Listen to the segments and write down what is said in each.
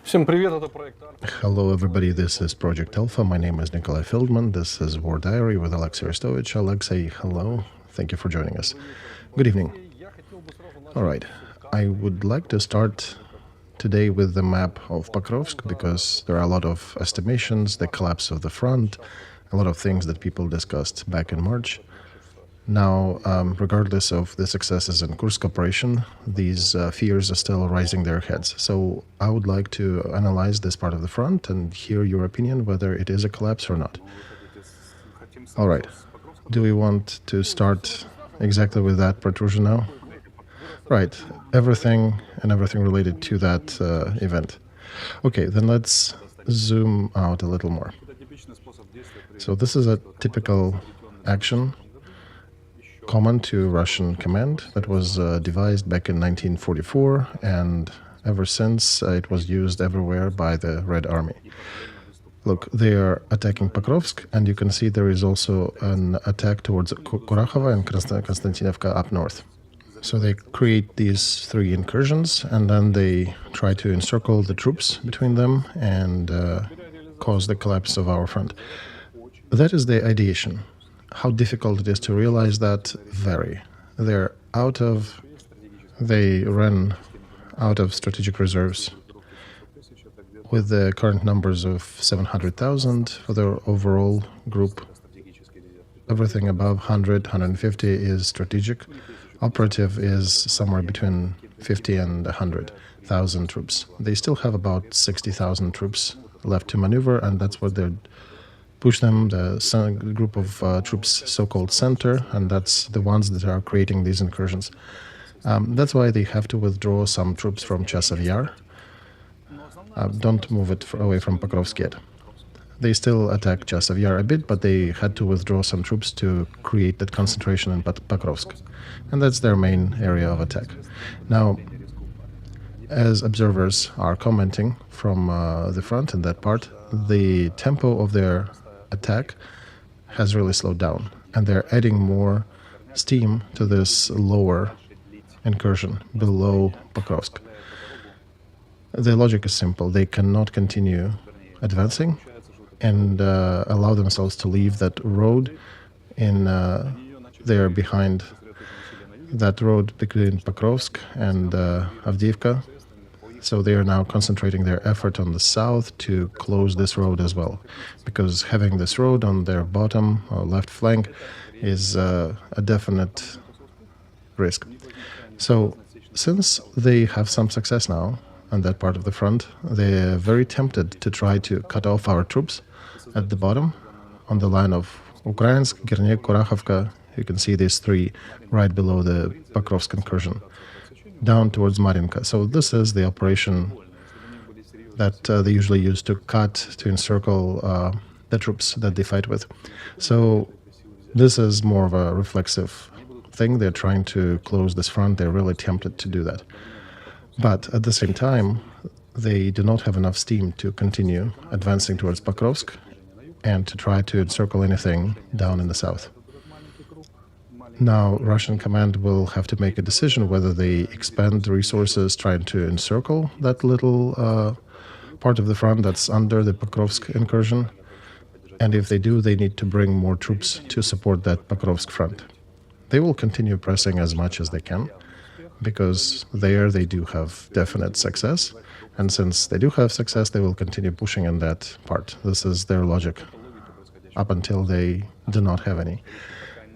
Hello everybody, this is Project Alpha. My name is Nikolai Feldman. This is War Diary with Alexey Arestovich. Alexey, hello. Thank you for joining us. Good evening. All right. I would like to start today with the map of Pokrovsk because there are a lot of estimations, the collapse of the front, a lot of things that people discussed back in March. Now, regardless of the successes in Kursk operation, these fears are still raising their heads. So I would like to analyze this part of the front and hear your opinion whether it is a collapse or not. All right. Do we want to start exactly with that protrusion now? Right. Everything related to that event. Okay, then let's zoom out a little more. So this is a typical action common to Russian command that was devised back in 1944, and ever since it was used everywhere by the Red Army. Look, they are attacking Pokrovsk, and you can see there is also an attack towards Kurakhova and Konstantinovka up north. So they create these three incursions, and then they try to encircle the troops between them and cause the collapse of our front. That is the ideation. How difficult it is to realize that vary. They ran out of strategic reserves. With the current numbers of 700,000 for their overall group, everything above 100, 150 is strategic. Operative is somewhere between 50 and 100,000 troops. They still have about 60,000 troops left to maneuver, and that's what they're push them, the group of troops, so-called center, and that's the ones that are creating these incursions. That's why they have to withdraw some troops from Chasiv Yar. Don't move it away from Pokrovsk yet. They still attack Chasiv Yar a bit, but they had to withdraw some troops to create that concentration in Pokrovsk. And that's their main area of attack. Now, as observers are commenting from the front in that part, the tempo of their attack has really slowed down, and they're adding more steam to this lower incursion below Pokrovsk. The logic is simple. They cannot continue advancing and allow themselves to leave that road in there behind that road between Pokrovsk and Avdiivka. So they are now concentrating their effort on the south to close this road as well, because having this road on their bottom or left flank is a definite risk. So since they have some success now on that part of the front, they're very tempted to try to cut off our troops at the bottom on the line of Ukrainsk, Gernik, Kurachovka. You can see these three right below the Pokrovsk incursion, down towards Marinka. So this is the operation that they usually use to cut, to encircle the troops that they fight with. So this is more of a reflexive thing. They're trying to close this front. They're really tempted to do that. But at the same time, they do not have enough steam to continue advancing towards Pokrovsk and to try to encircle anything down in the south. Now, Russian command will have to make a decision whether they expend resources trying to encircle that little part of the front that's under the Pokrovsk incursion. And if they do, they need to bring more troops to support that Pokrovsk front. They will continue pressing as much as they can, because there they do have definite success. And since they do have success, they will continue pushing in that part. This is their logic up until they do not have any.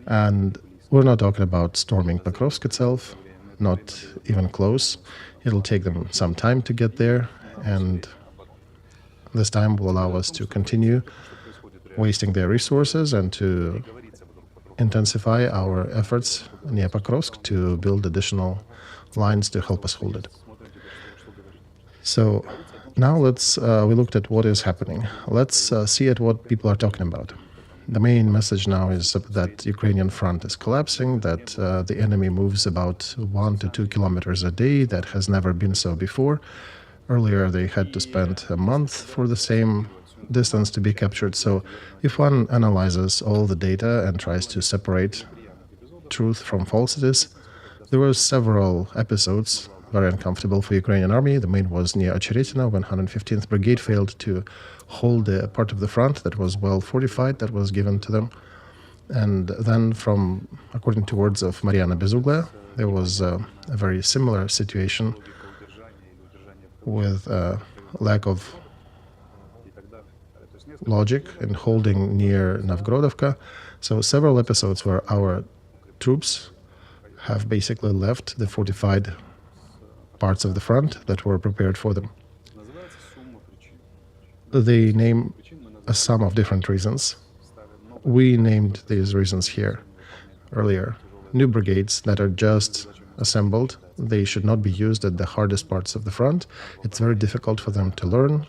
And we're not talking about storming Pokrovsk itself, not even close. It'll take them some time to get there, and this time will allow us to continue wasting their resources and to intensify our efforts near Pokrovsk to build additional lines to help us hold it. So now we looked at what is happening. Let's see at what people are talking about. The main message now is that Ukrainian front is collapsing, that the enemy moves about 1 to 2 kilometers a day. That has never been so before. Earlier, they had to spend a month for the same distance to be captured. So if one analyzes all the data and tries to separate truth from falsities, there were several episodes very uncomfortable for Ukrainian army. The main was near Ocheretina when 115th Brigade failed to hold the part of the front that was well fortified, that was given to them. And then from, according to words of Mariana Bezugla, there was a very similar situation with a lack of logic in holding near Novgorodovka. So several episodes where our troops have basically left the fortified parts of the front that were prepared for them. They name a sum of different reasons. We named these reasons here earlier. New brigades that are just assembled, they should not be used at the hardest parts of the front. It's very difficult for them to learn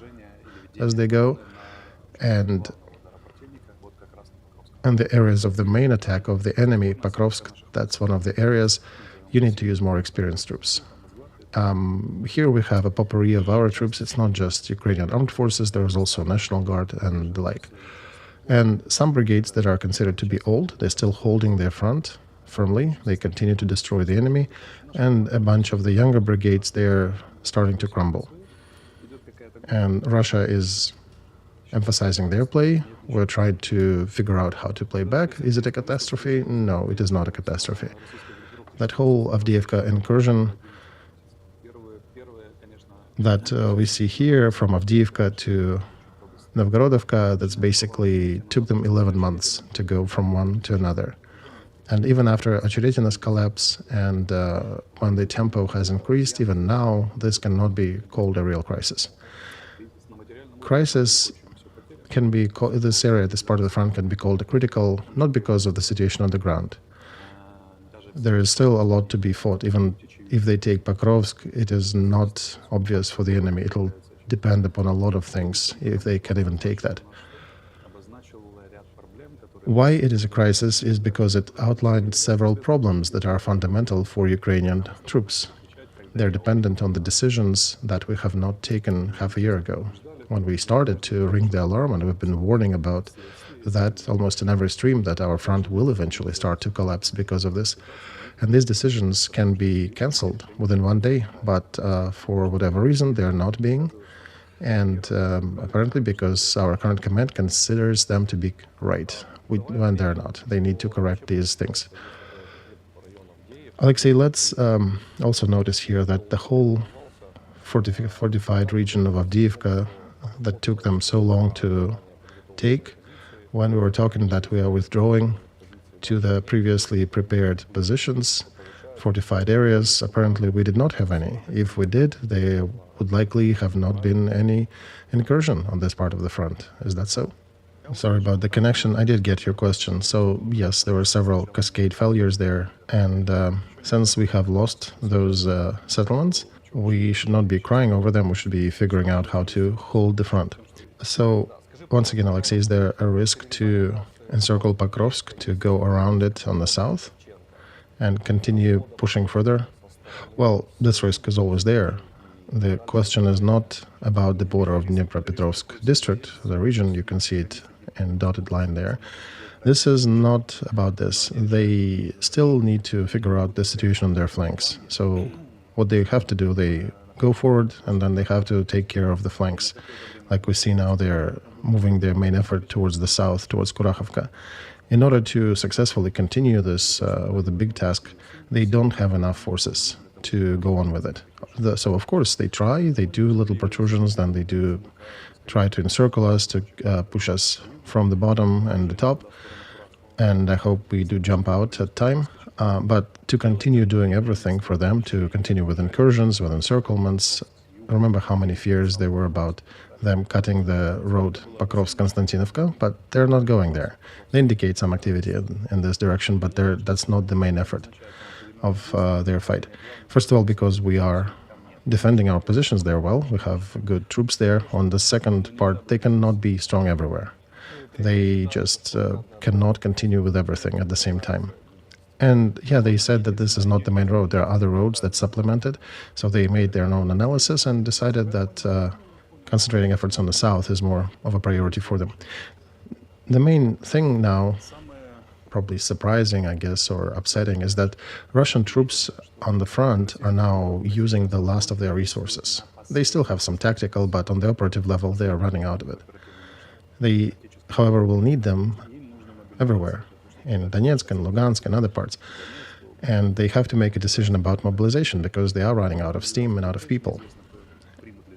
as they go. And the areas of the main attack of the enemy, Pokrovsk, that's one of the areas you need to use more experienced troops. Here we have a potpourri of our troops. It's not just Ukrainian armed forces, there is also National Guard and the like. And some brigades that are considered to be old, they're still holding their front firmly. They continue to destroy the enemy. And a bunch of the younger brigades, they're starting to crumble. And Russia is emphasizing their play. We're trying to figure out how to play back. Is it a catastrophe? No, it is not a catastrophe. That whole Avdiivka incursion that we see here from Avdiivka to Novgorodovka, that's basically took them 11 months to go from one to another. And even after Ocheretina's collapse and when the tempo has increased, even now, this cannot be called a real crisis. Crisis can be called, this area, this part of the front can be called a critical, not because of the situation on the ground. There is still a lot to be fought. Even if they take Pokrovsk, it is not obvious for the enemy. It will depend upon a lot of things, if they can even take that. Why it is a crisis is because it outlined several problems that are fundamental for Ukrainian troops. They're dependent on the decisions that we have not taken half a year ago, when we started to ring the alarm, and we've been warning about that almost in every stream, that our front will eventually start to collapse because of this. And these decisions can be cancelled within one day, but for whatever reason, they're not being. And apparently because our current command considers them to be right, when they're not. They need to correct these things. Alexey, let's also notice here that the whole fortified region of Avdiivka that took them so long to take, when we were talking that we are withdrawing to the previously prepared positions, fortified areas, apparently we did not have any. If we did, there would likely have not been any incursion on this part of the front. Is that so? Sorry about the connection. I did get your question. So yes, there were several cascade failures there, and since we have lost those settlements, we should not be crying over them. We should be figuring out how to hold the front. So once again, Alexey, is there a risk to encircle Pokrovsk, to go around it on the south and continue pushing further? Well, this risk is always there. The question is not about the border of Dnipropetrovsk district, the region, you can see it in dotted line there. This is not about this. They still need to figure out the situation on their flanks. So what they have to do, they go forward and then they have to take care of the flanks. Like we see now, they're moving their main effort towards the south, towards Kharkov. In order to successfully continue this with the big task, they don't have enough forces to go on with it. So of course they try, they do little protrusions, then they do try to encircle us, to push us from the bottom and the top, and I hope we do jump out at time. But to continue doing everything for them, to continue with incursions, with encirclements, remember how many fears there were about them cutting the road Pokrovsk-Konstantinovka, but they're not going there. They indicate some activity in this direction, but that's not the main effort of their fight. First of all, because we are defending our positions there well, we have good troops there. On the second part, they cannot be strong everywhere. They just cannot continue with everything at the same time. And yeah, they said that this is not the main road. There are other roads that supplement it. So they made their own analysis and decided that concentrating efforts on the south is more of a priority for them. The main thing now probably surprising, I guess, or upsetting, is that Russian troops on the front are now using the last of their resources. They still have some tactical, but on the operative level, they are running out of it. They, however, will need them everywhere, in Donetsk and Lugansk and other parts. And they have to make a decision about mobilization because they are running out of steam and out of people.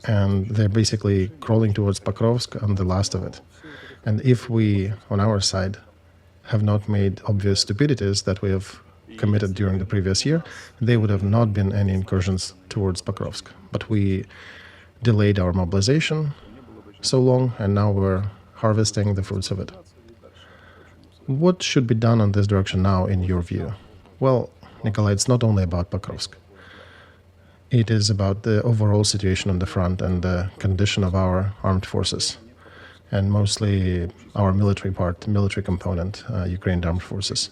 And they're basically crawling towards Pokrovsk on the last of it. And if we, on our side, have not made obvious stupidities that we have committed during the previous year, there would have not been any incursions towards Pokrovsk. But we delayed our mobilization so long, and now we're harvesting the fruits of it. What should be done on this direction now, in your view? Well, Nikolai, it's not only about Pokrovsk. It is about the overall situation on the front and the condition of our armed forces, and mostly our military component, Ukrainian armed forces.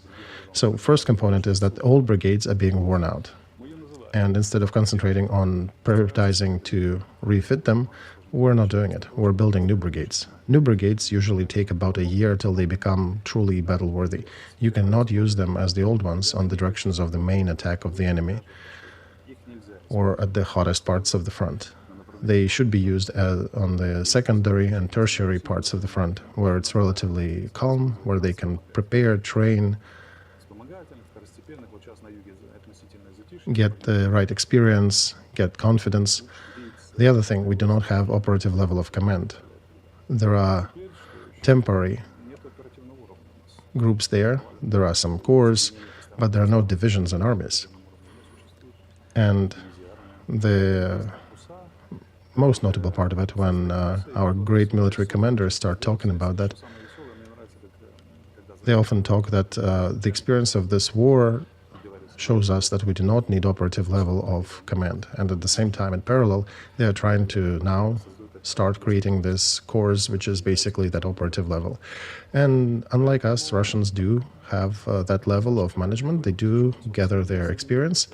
So first component is that all brigades are being worn out. And instead of concentrating on prioritizing to refit them, we're not doing it. We're building new brigades. New brigades usually take about a year till they become truly battle-worthy. You cannot use them as the old ones on the directions of the main attack of the enemy or at the hottest parts of the front. They should be used on the secondary and tertiary parts of the front, where it's relatively calm, where they can prepare, train, get the right experience, get confidence. The other thing, we do not have operative level of command. There are temporary groups there are some corps, but there are no divisions and armies. And the most notable part of it, when our great military commanders start talking about that, they often talk that the experience of this war shows us that we do not need operative level of command. And at the same time, in parallel, they are trying to now start creating this course, which is basically that operative level. And unlike us, Russians do have that level of management. They do gather their experience,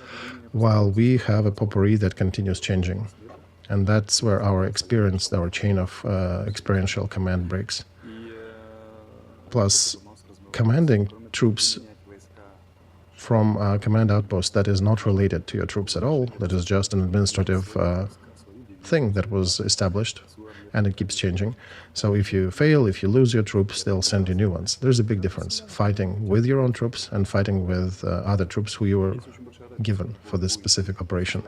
while we have a potpourri that continues changing. And that's where our experience, our chain of experiential command breaks. Plus, commanding troops from a command outpost that is not related to your troops at all, that is just an administrative thing that was established, and it keeps changing. So if you fail, if you lose your troops, they'll send you new ones. There's a big difference, fighting with your own troops and fighting with other troops who you were given for this specific operation.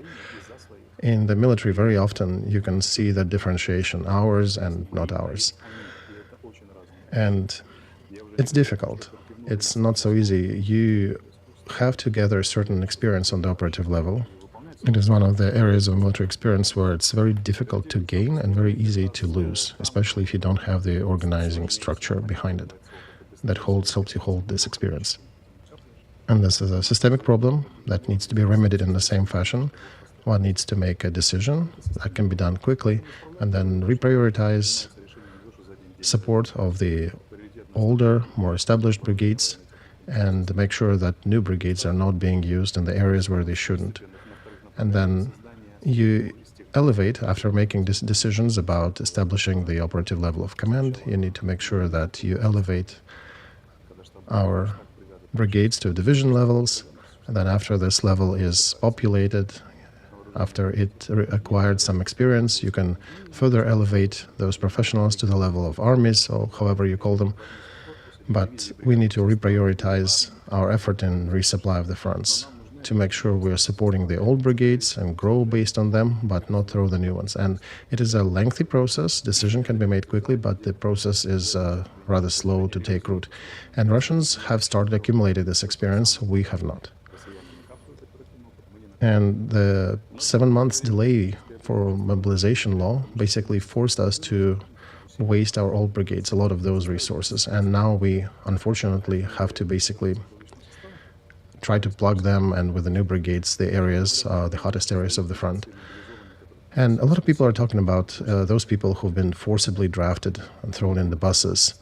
In the military, very often you can see that differentiation, ours and not ours. And it's difficult. It's not so easy. You have to gather certain experience on the operative level. It is one of the areas of military experience where it's very difficult to gain and very easy to lose, especially if you don't have the organizing structure behind it that helps you hold this experience. And this is a systemic problem that needs to be remedied in the same fashion. One needs to make a decision that can be done quickly and then reprioritize support of the older, more established brigades and make sure that new brigades are not being used in the areas where they shouldn't. And then you elevate, after making decisions about establishing the operative level of command, you need to make sure that you elevate our brigades to division levels, and then after this level is populated, after it acquired some experience, you can further elevate those professionals to the level of armies, or however you call them. But we need to reprioritize our effort in resupply of the fronts to make sure we're supporting the old brigades and grow based on them, but not throw the new ones. And it is a lengthy process. Decision can be made quickly, but the process is rather slow to take root. And Russians have started accumulating this experience. We have not. And the 7 months delay for mobilization law basically forced us to waste our old brigades, a lot of those resources. And now we, unfortunately, have to basically try to plug them, and with the new brigades, the areas, the hottest areas of the front. And a lot of people are talking about those people who've been forcibly drafted and thrown in the buses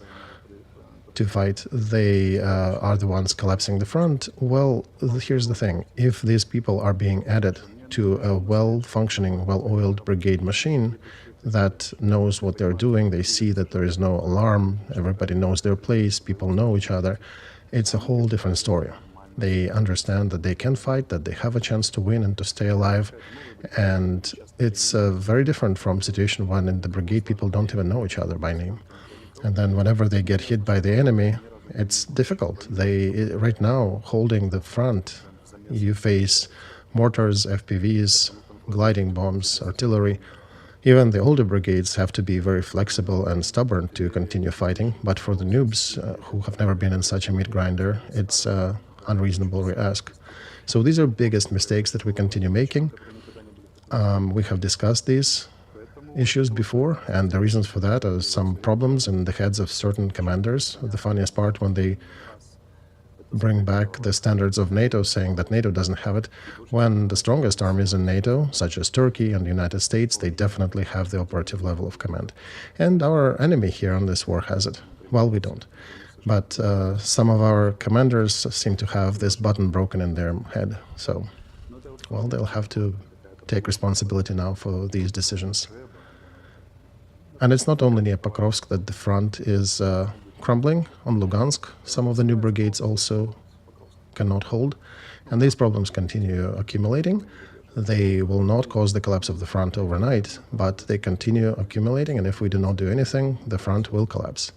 to fight. They are the ones collapsing the front. Well, here's the thing. If these people are being added to a well-functioning, well-oiled brigade machine that knows what they're doing, they see that there is no alarm, everybody knows their place, people know each other, it's a whole different story. They understand that they can fight, that they have a chance to win and to stay alive. And it's very different from situation when in the brigade people don't even know each other by name. And then whenever they get hit by the enemy, it's difficult. Right now, holding the front, you face mortars, FPVs, gliding bombs, artillery. Even the older brigades have to be very flexible and stubborn to continue fighting. But for the noobs who have never been in such a meat grinder, it's unreasonable ask. So these are biggest mistakes that we continue making. We have discussed these issues before, and the reasons for that are some problems in the heads of certain commanders. The funniest part, when they bring back the standards of NATO, saying that NATO doesn't have it, when the strongest armies in NATO, such as Turkey and the United States, they definitely have the operative level of command. And our enemy here on this war has it. Well, we don't. But some of our commanders seem to have this button broken in their head. So, well, they'll have to take responsibility now for these decisions. And it's not only near Pokrovsk that the front is crumbling. On Lugansk, some of the new brigades also cannot hold. And these problems continue accumulating. They will not cause the collapse of the front overnight, but they continue accumulating, and if we do not do anything, the front will collapse.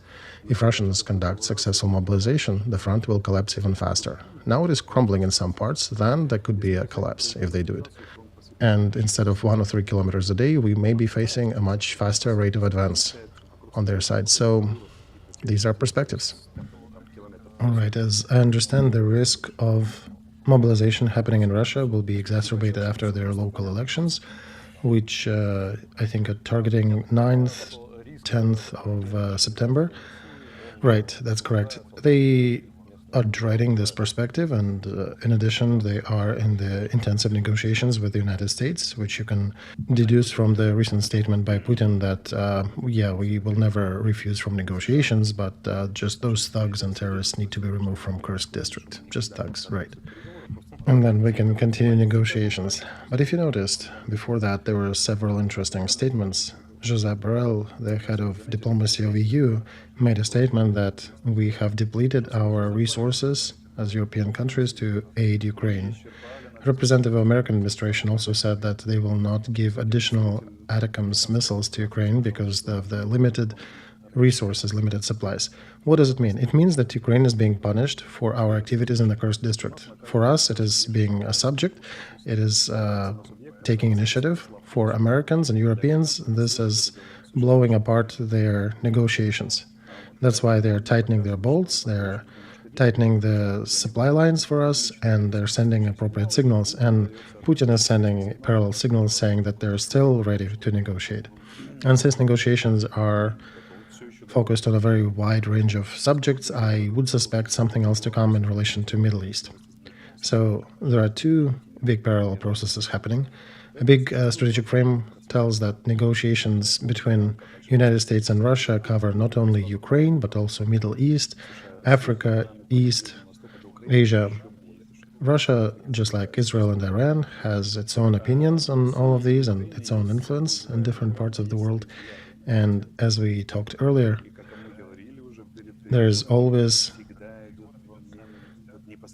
If Russians conduct successful mobilization, the front will collapse even faster. Now it is crumbling in some parts, then there could be a collapse if they do it. And instead of 1 or 3 kilometers a day, we may be facing a much faster rate of advance on their side. So these are perspectives. All right, as I understand, the risk of mobilization happening in Russia will be exacerbated after their local elections, which I think are targeting 9th, 10th of September. Right, that's correct. They are dreading this perspective, and in addition, they are in the intensive negotiations with the United States, which you can deduce from the recent statement by Putin that, yeah, we will never refuse from negotiations, but just those thugs and terrorists need to be removed from Kursk district. Just thugs, right. And then we can continue negotiations. But if you noticed, before that, there were several interesting statements. Josep Borrell, the head of diplomacy of EU, made a statement that we have depleted our resources as European countries to aid Ukraine. Representative of American administration also said that they will not give additional ATACMS missiles to Ukraine because of the limited resources, limited supplies. What does it mean? It means that Ukraine is being punished for our activities in the Kursk district. For us, it is being a subject. It is taking initiative. For Americans and Europeans, this is blowing apart their negotiations. That's why they're tightening their bolts, they're tightening the supply lines for us, and they're sending appropriate signals. And Putin is sending parallel signals saying that they're still ready to negotiate. And since negotiations are focused on a very wide range of subjects, I would suspect something else to come in relation to Middle East. So there are two big parallel processes happening. A big strategic frame tells that negotiations between United States and Russia cover not only Ukraine, but also Middle East, Africa, East, Asia. Russia, just like Israel and Iran, has its own opinions on all of these and its own influence in different parts of the world. And as we talked earlier, there is always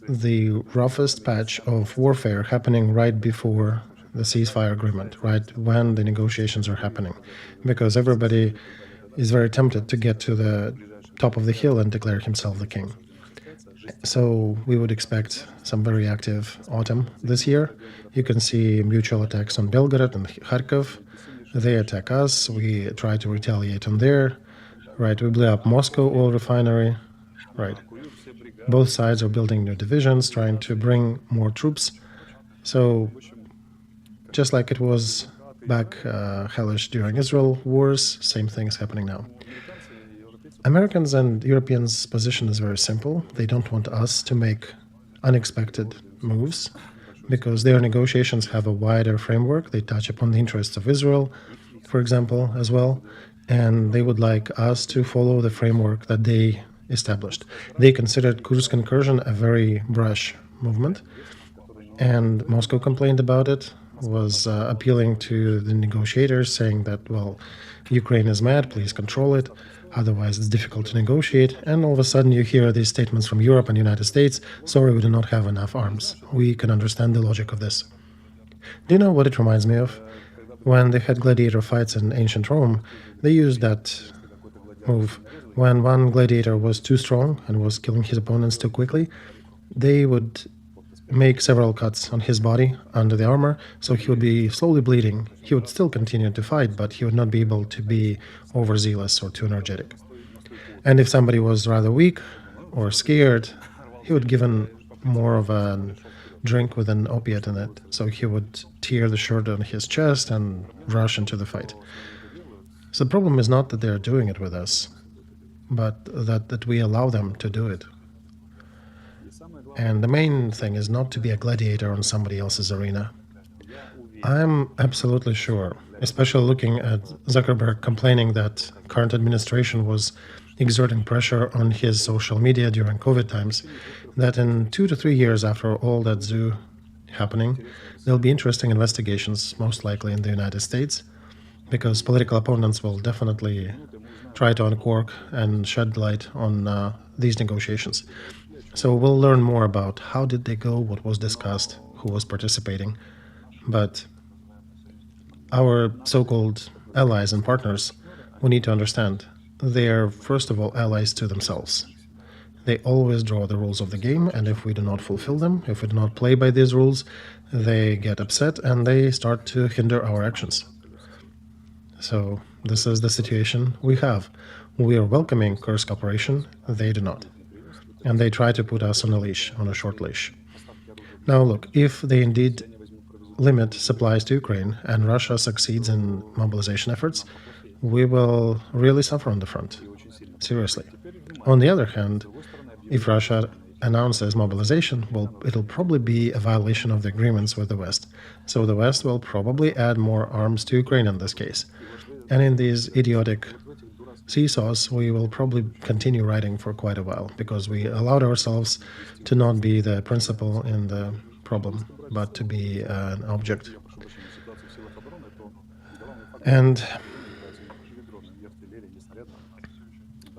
the roughest patch of warfare happening right before the ceasefire agreement, right when the negotiations are happening, because everybody is very tempted to get to the top of the hill and declare himself the king. So we would expect some very active autumn this year. You can see mutual attacks on Belgorod and Kharkov. They attack us, we try to retaliate on there, right? We blew up Moscow oil refinery, right? Both sides are building new divisions, trying to bring more troops. So just like it was back hellish during Israel wars, same thing is happening now. Americans and Europeans' position is very simple. They don't want us to make unexpected moves because their negotiations have a wider framework. They touch upon the interests of Israel, for example, as well, and they would like us to follow the framework that they established. They considered Kursk incursion a very brash movement, and Moscow complained about it, was appealing to the negotiators, saying that, well, Ukraine is mad, please control it. Otherwise, it's difficult to negotiate. And all of a sudden, you hear these statements from Europe and the United States, sorry, we do not have enough arms. We can understand the logic of this. Do you know what it reminds me of? When they had gladiator fights in ancient Rome, they used that move. When one gladiator was too strong and was killing his opponents too quickly, they would make several cuts on his body under the armor, so he would be slowly bleeding. He would still continue to fight, but he would not be able to be overzealous or too energetic. And if somebody was rather weak or scared, he would give him more of a drink with an opiate in it, so he would tear the shirt on his chest and rush into the fight. So the problem is not that they're doing it with us, but that we allow them to do it. And the main thing is not to be a gladiator on somebody else's arena. I'm absolutely sure, especially looking at Zuckerberg complaining that current administration was exerting pressure on his social media during COVID times, that in 2 to 3 years after all that zoo happening, there'll be interesting investigations, most likely in the United States, because political opponents will definitely try to uncork and shed light on these negotiations. So we'll learn more about how did they go, what was discussed, who was participating. But our so-called allies and partners, we need to understand, they are first of all allies to themselves. They always draw the rules of the game, and if we do not fulfill them, if we do not play by these rules, they get upset and they start to hinder our actions. So this is the situation we have. We are welcoming Kursk operation, they do not. And they try to put us on a leash, on a short leash. Now look, if they indeed limit supplies to Ukraine and Russia succeeds in mobilization efforts, we will really suffer on the front. Seriously. On the other hand, if Russia announces mobilization, well, it'll probably be a violation of the agreements with the West. So the West will probably add more arms to Ukraine in this case. And in these idiotic seesaws, we will probably continue riding for quite a while, because we allowed ourselves to not be the principal in the problem, but to be an object. And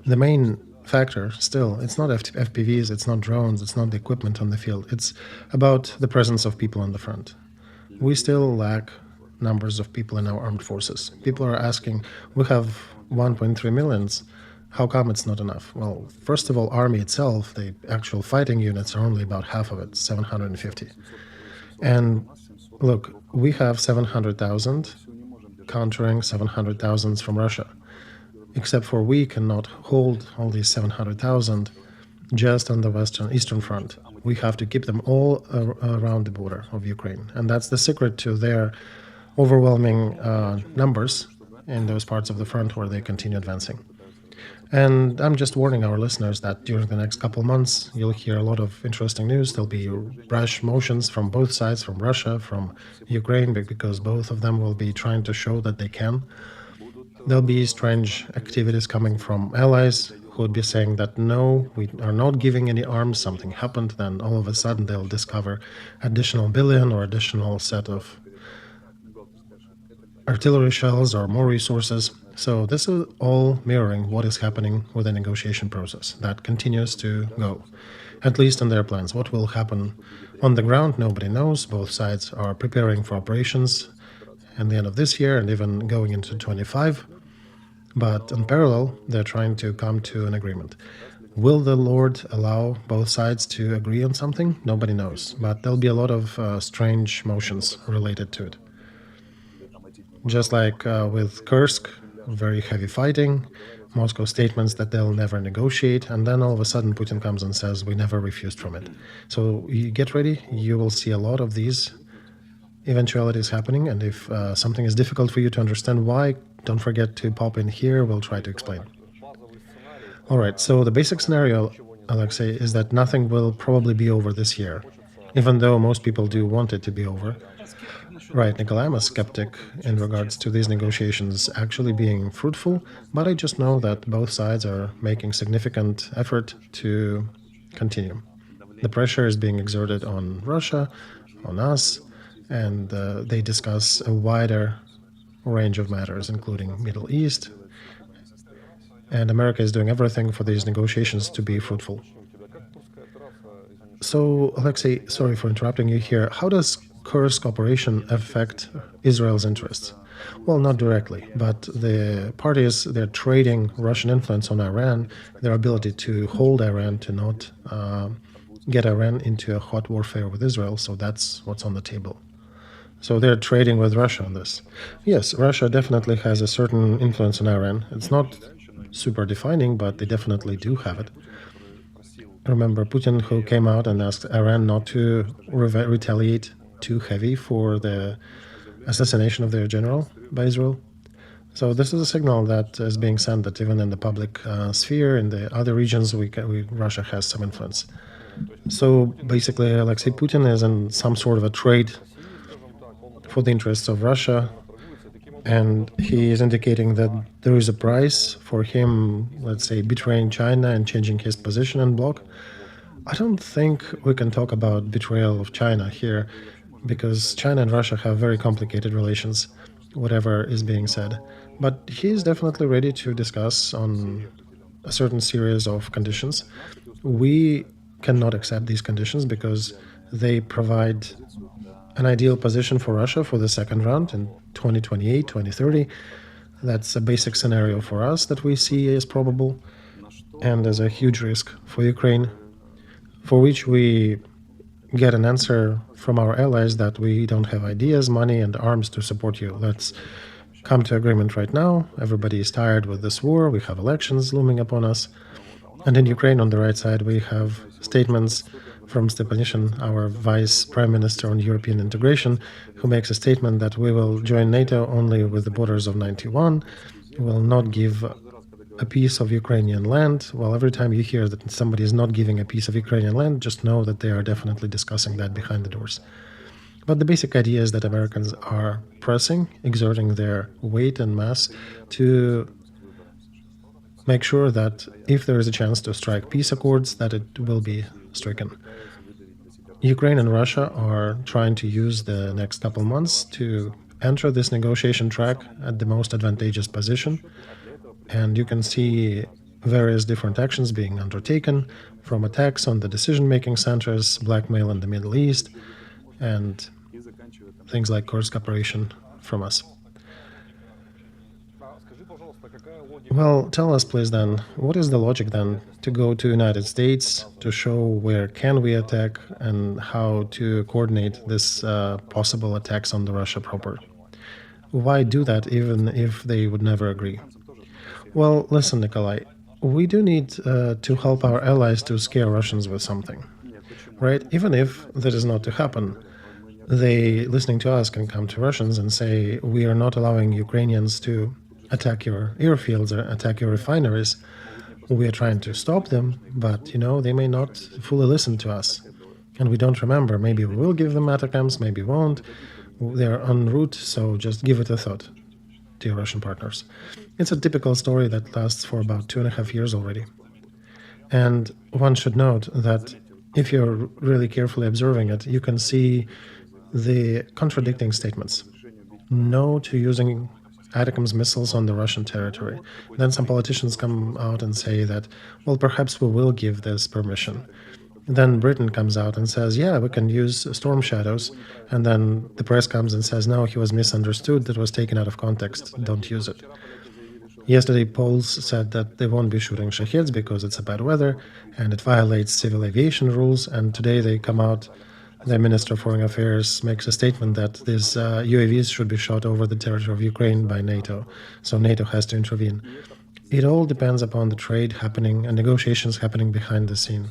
the main factor still, it's not FPVs, it's not drones, it's not the equipment on the field, it's about the presence of people on the front. We still lack numbers of people in our armed forces. People are asking, we have 1.3 millions, how come it's not enough? Well, first of all, army itself, the actual fighting units are only about half of it, 750. And look, we have 700,000 countering 700,000 from Russia. Except for we cannot hold all these 700,000 just on the Eastern Front. We have to keep them all around the border of Ukraine. And that's the secret to their overwhelming numbers in those parts of the front where they continue advancing. And I'm just warning our listeners that during the next couple months, you'll hear a lot of interesting news. There'll be rash motions from both sides, from Russia, from Ukraine, because both of them will be trying to show that they can. There'll be strange activities coming from allies who would be saying that no, we are not giving any arms, something happened, then all of a sudden they'll discover additional billion or additional set of artillery shells or more resources. So this is all mirroring what is happening with the negotiation process that continues to go, at least in their plans. What will happen on the ground, nobody knows. Both sides are preparing for operations at the end of this year and even going into 25. But in parallel, they're trying to come to an agreement. Will the Lord allow both sides to agree on something? Nobody knows. But there'll be a lot of strange motions related to it. Just like with Kursk, very heavy fighting, Moscow statements that they'll never negotiate, and then all of a sudden Putin comes and says, we never refused from it. So you get ready, you will see a lot of these eventualities happening, and if something is difficult for you to understand why, don't forget to pop in here, we'll try to explain. All right, so the basic scenario, Alexey, is that nothing will probably be over this year, even though most people do want it to be over. Right, Nikolai, I'm a skeptic in regards to these negotiations actually being fruitful, but I just know that both sides are making significant effort to continue. The pressure is being exerted on Russia, on us, and they discuss a wider range of matters, including Middle East, And America is doing everything for these negotiations to be fruitful. So, Alexey, sorry for interrupting you here. How does Kursk operation affect Israel's interests? Well, not directly, but the parties, they're trading Russian influence on Iran, their ability to hold Iran, to not get Iran into a hot warfare with Israel. So that's what's on the table. So they're trading with Russia on this. Yes, Russia definitely has a certain influence on Iran. It's not super defining, but they definitely do have it. Remember Putin, who came out and asked Iran not to retaliate too heavy for the assassination of their general by Israel. So this is a signal that is being sent that even in the public sphere, in the other regions, Russia has some influence. So basically, Alexei Putin is in some sort of a trade for the interests of Russia, and he is indicating that there is a price for him, let's say, betraying China and changing his position and bloc. I don't think we can talk about betrayal of China here, because China and Russia have very complicated relations, whatever is being said. But he is definitely ready to discuss on a certain series of conditions. We cannot accept these conditions because they provide an ideal position for Russia for the second round in 2028, 2030. That's a basic scenario for us that we see as probable and as a huge risk for Ukraine, for which we get an answer from our allies that we don't have ideas, money, and arms to support you. Let's come to agreement right now. Everybody is tired with this war. We have elections looming upon us. And in Ukraine, on the right side, we have statements from Stepanishin, our vice prime minister on European integration, who makes a statement that we will join NATO only with the borders of 91. We will not give a piece of Ukrainian land. Well, every time you hear that somebody is not giving a piece of Ukrainian land, just know that they are definitely discussing that behind the doors. But the basic idea is that Americans are pressing, exerting their weight and mass to make sure that if there is a chance to strike peace accords, that it will be stricken. Ukraine and Russia are trying to use the next couple months to enter this negotiation track at the most advantageous position. And you can see various different actions being undertaken, from attacks on the decision-making centers, blackmail in the Middle East, and things like Kursk operation from us. Well, tell us, please, then, what is the logic, then, to go to United States, to show where can we attack, and how to coordinate this possible attacks on the Russia proper? Why do that, even if they would never agree? Well, listen, Nikolai, we do need to help our allies to scare Russians with something, right? Even if that is not to happen, they, listening to us, can come to Russians and say, we are not allowing Ukrainians to attack your airfields or attack your refineries. We are trying to stop them, but, they may not fully listen to us. And we don't remember. Maybe we will give them ATACMS, maybe we won't. They're en route, so just give it a thought to your Russian partners. It's a typical story that lasts for about 2.5 years already. And one should note that if you're really carefully observing it, you can see the contradicting statements. No to using ATACMS missiles on the Russian territory. Then some politicians come out and say that, well, perhaps we will give this permission. Then Britain comes out and says, yeah, we can use Storm Shadows. And then the press comes and says, no, he was misunderstood, that was taken out of context, don't use it. Yesterday, Poles said that they won't be shooting Shaheds because it's a bad weather and it violates civil aviation rules. And today they come out, the Minister of Foreign Affairs makes a statement that these UAVs should be shot over the territory of Ukraine by NATO. So NATO has to intervene. It all depends upon the trade happening and negotiations happening behind the scene.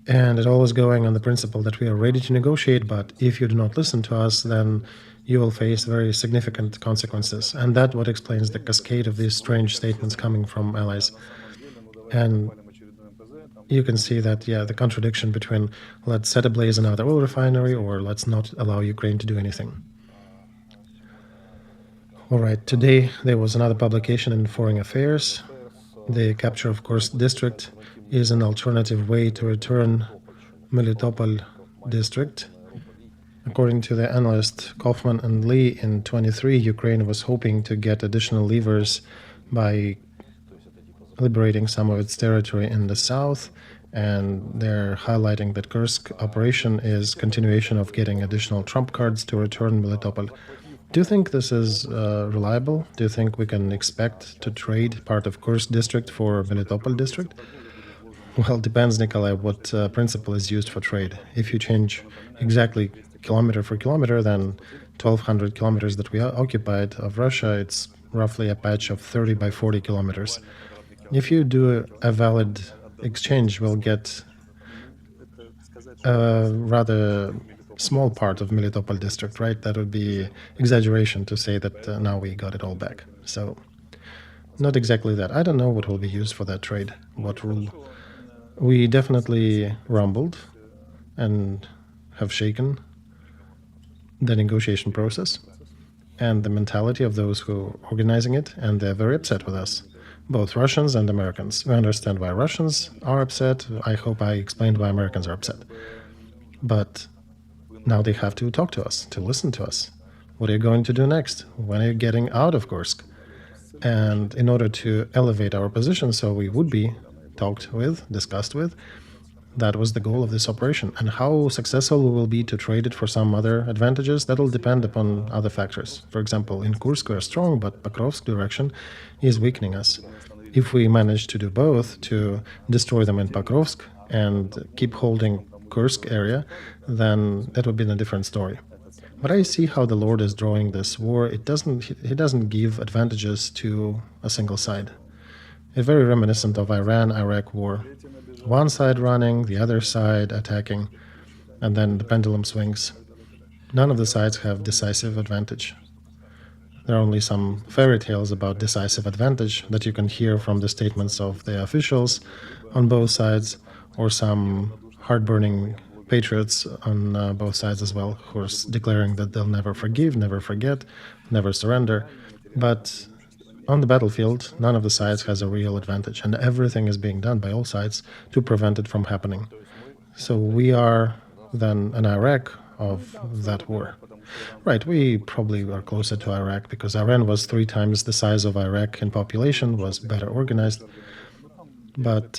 And it all is going on the principle that we are ready to negotiate, but if you do not listen to us, then you will face very significant consequences. And that's what explains the cascade of these strange statements coming from allies. And you can see that, the contradiction between let's set ablaze another oil refinery or let's not allow Ukraine to do anything. All right, today there was another publication in Foreign Affairs. The capture of Kursk district is an alternative way to return Melitopol district. According to the analyst Kaufman and Lee, in 23, Ukraine was hoping to get additional levers by liberating some of its territory in the south, and they're highlighting that Kursk operation is continuation of getting additional trump cards to return Melitopol. Do you think this is reliable? Do you think we can expect to trade part of Kursk district for Melitopol district? Well, it depends, Nikolai, what principle is used for trade. If you change exactly kilometer for kilometer, then 1,200 kilometers that we occupied of Russia, it's roughly a patch of 30 by 40 kilometers. If you do a valid exchange, we'll get a rather small part of Melitopol district, right? That would be exaggeration to say that now we got it all back. So, not exactly that. I don't know what will be used for that trade, what rule. We definitely rumbled and have shaken the negotiation process and the mentality of those who are organizing it, and they're very upset with us, both Russians and Americans. We understand why Russians are upset. I hope I explained why Americans are upset. But now they have to talk to us, to listen to us. What are you going to do next? When are you getting out of Kursk? And in order to elevate our position so we would be talked with, discussed with, that was the goal of this operation. And how successful we will be to trade it for some other advantages, that'll depend upon other factors. For example, in Kursk we're strong, but Pokrovsk direction is weakening us. If we manage to do both, to destroy them in Pokrovsk and keep holding Kursk area, then that would be a different story. But I see how the Lord is drawing this war. He doesn't give advantages to a single side. It's very reminiscent of Iran-Iraq war. One side running, the other side attacking, and then the pendulum swings. None of the sides have decisive advantage. There are only some fairy tales about decisive advantage that you can hear from the statements of the officials on both sides, or some heart-burning patriots on both sides as well, who are declaring that they'll never forgive, never forget, never surrender. But on the battlefield, none of the sides has a real advantage, and everything is being done by all sides to prevent it from happening. So we are then an Iraq of that war. Right, we probably are closer to Iraq because Iran was 3 times the size of Iraq in population, was better organized. But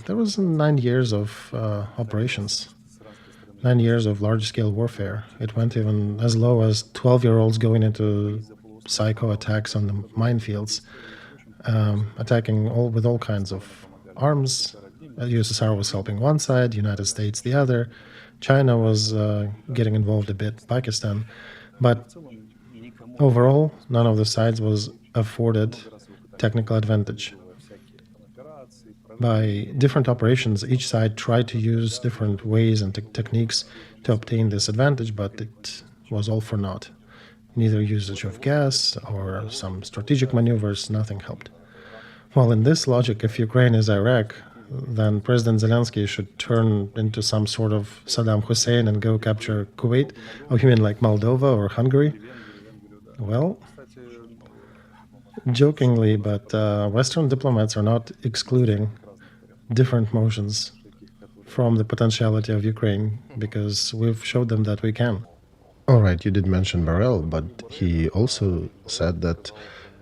there was 9 years of operations, 9 years of large-scale warfare. It went even as low as 12-year-olds going into psycho attacks on the minefields, attacking with all kinds of arms. USSR was helping one side, United States the other. China was getting involved a bit, Pakistan. But overall, none of the sides was afforded technical advantage. By different operations, each side tried to use different ways and techniques to obtain this advantage, but it was all for naught. Neither usage of gas or some strategic maneuvers, nothing helped. Well, in this logic, if Ukraine is Iraq, then President Zelensky should turn into some sort of Saddam Hussein and go capture Kuwait. Oh, you mean like Moldova or Hungary? Well, jokingly, but Western diplomats are not excluding different motions from the potentiality of Ukraine, because we've showed them that we can. All right, you did mention Borrell, but he also said that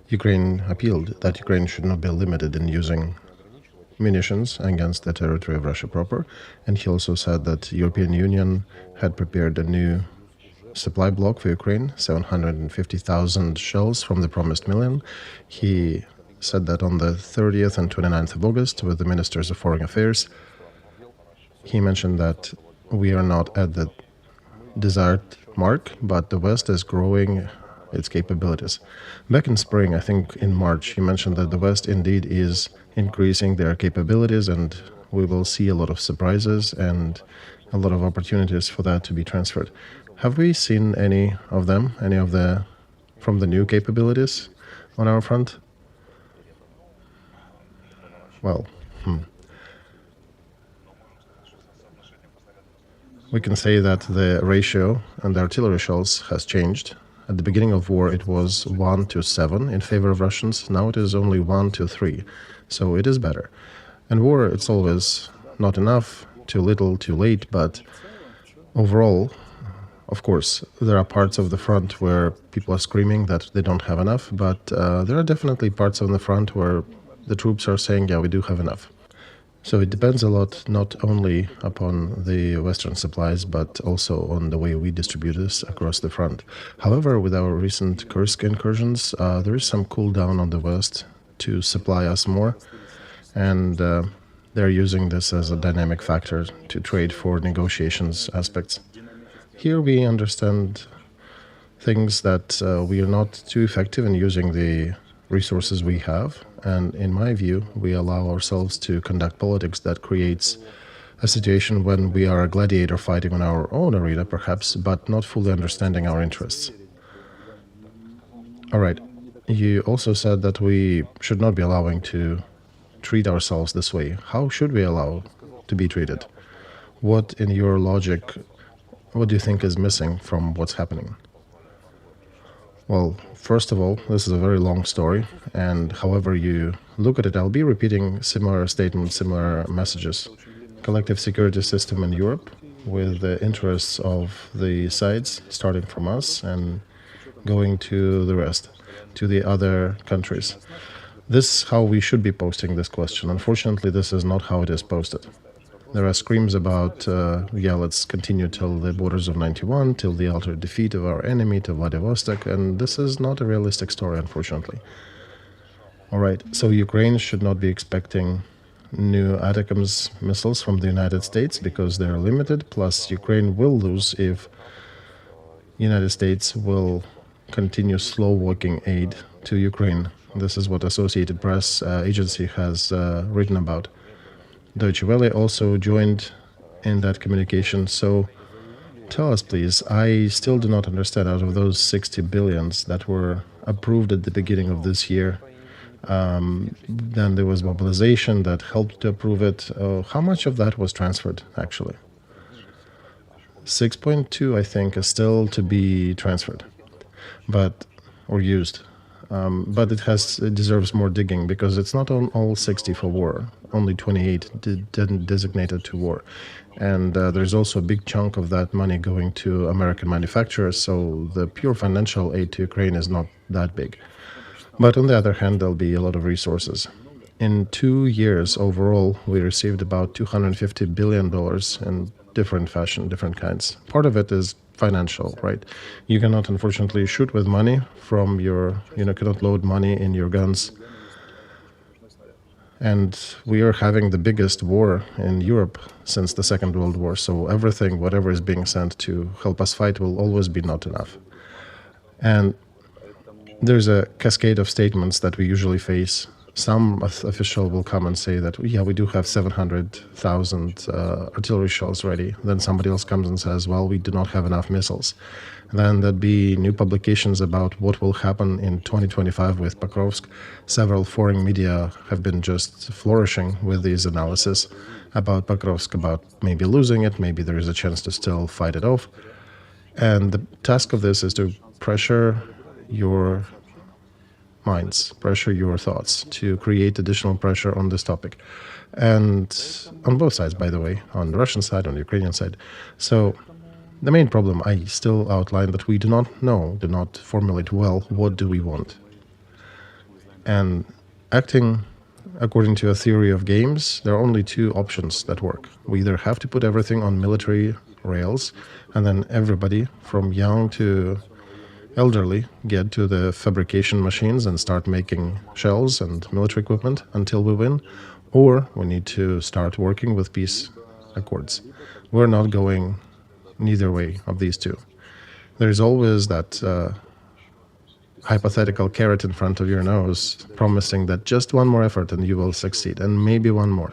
Ukraine appealed that Ukraine should not be limited in using munitions against the territory of Russia proper. And he also said that the European Union had prepared a new supply block for Ukraine, 750,000 shells from the promised million. He said that on the 30th and 29th of August with the Ministers of Foreign Affairs. He mentioned that we are not at the desired mark, but the West is growing its capabilities. Back in spring, I think in March, he mentioned that the West indeed is increasing their capabilities, and we will see a lot of surprises and a lot of opportunities for that to be transferred. Have we seen any of them, from the new capabilities on our front? Well, we can say that the ratio and the artillery shells has changed. At the beginning of war, it was 1 to 7 in favor of Russians. Now it is only 1 to 3. So it is better. And war, it's always not enough, too little, too late. But overall, of course, there are parts of the front where people are screaming that they don't have enough. But there are definitely parts on the front where the troops are saying, yeah, we do have enough. So it depends a lot not only upon the Western supplies, but also on the way we distribute this across the front. However, with our recent Kursk incursions, there is some cool down on the West to supply us more, and they're using this as a dynamic factor to trade for negotiations aspects. Here we understand things that we are not too effective in using the resources we have, and in my view, we allow ourselves to conduct politics that creates a situation when we are a gladiator fighting on our own arena, perhaps, but not fully understanding our interests. All right. You also said that we should not be allowing to treat ourselves this way. How should we allow to be treated? What, in your logic, what do you think is missing from what's happening? Well, first of all, this is a very long story, and however you look at it, I'll be repeating similar statements, similar messages. Collective security system in Europe, with the interests of the sides, starting from us and going to the rest, to the other countries. This is how we should be posting this question. Unfortunately, this is not how it is posted. There are screams about, yeah, let's continue till the borders of 91, till the utter defeat of our enemy, to Vladivostok, and this is not a realistic story, unfortunately. All right, so Ukraine should not be expecting new ATACMS missiles from the United States because they're limited, plus Ukraine will lose if United States will continue slow-walking aid to Ukraine. This is what Associated Press agency has written about. Deutsche Welle also joined in that communication. So tell us, please, I still do not understand, out of those 60 billions that were approved at the beginning of this year, then there was mobilization that helped to approve it. How much of that was transferred, actually? 6.2, I think, is still to be transferred, or used. But it deserves more digging because it's not on all 60 for war. Only 28 didn't designated to war. And there's also a big chunk of that money going to American manufacturers, so the pure financial aid to Ukraine is not that big. But on the other hand, there'll be a lot of resources. In 2 years overall, we received about $250 billion in different fashion, different kinds. Part of it is financial, right? You cannot, unfortunately, shoot with money from cannot load money in your guns. And we are having the biggest war in Europe since the Second World War, so everything, whatever is being sent to help us fight, will always be not enough. And there's a cascade of statements that we usually face. Some official will come and say that, yeah, we do have 700,000 artillery shells ready. Then somebody else comes and says, well, we do not have enough missiles. And then there'd be new publications about what will happen in 2025 with Pokrovsk. Several foreign media have been just flourishing with these analysis about Pokrovsk, about maybe losing it, maybe there is a chance to still fight it off. And the task of this is to pressure your minds, pressure your thoughts, to create additional pressure on this topic. And on both sides, by the way, on the Russian side, on the Ukrainian side. So the main problem, I still outline that we do not know, do not formulate well, what do we want. And acting according to a theory of games, there are only two options that work. We either have to put everything on military rails, and then everybody from young to elderly get to the fabrication machines and start making shells and military equipment until we win, or we need to start working with peace accords. We're not going neither way of these two. There is always that hypothetical carrot in front of your nose promising that just one more effort and you will succeed, and maybe one more.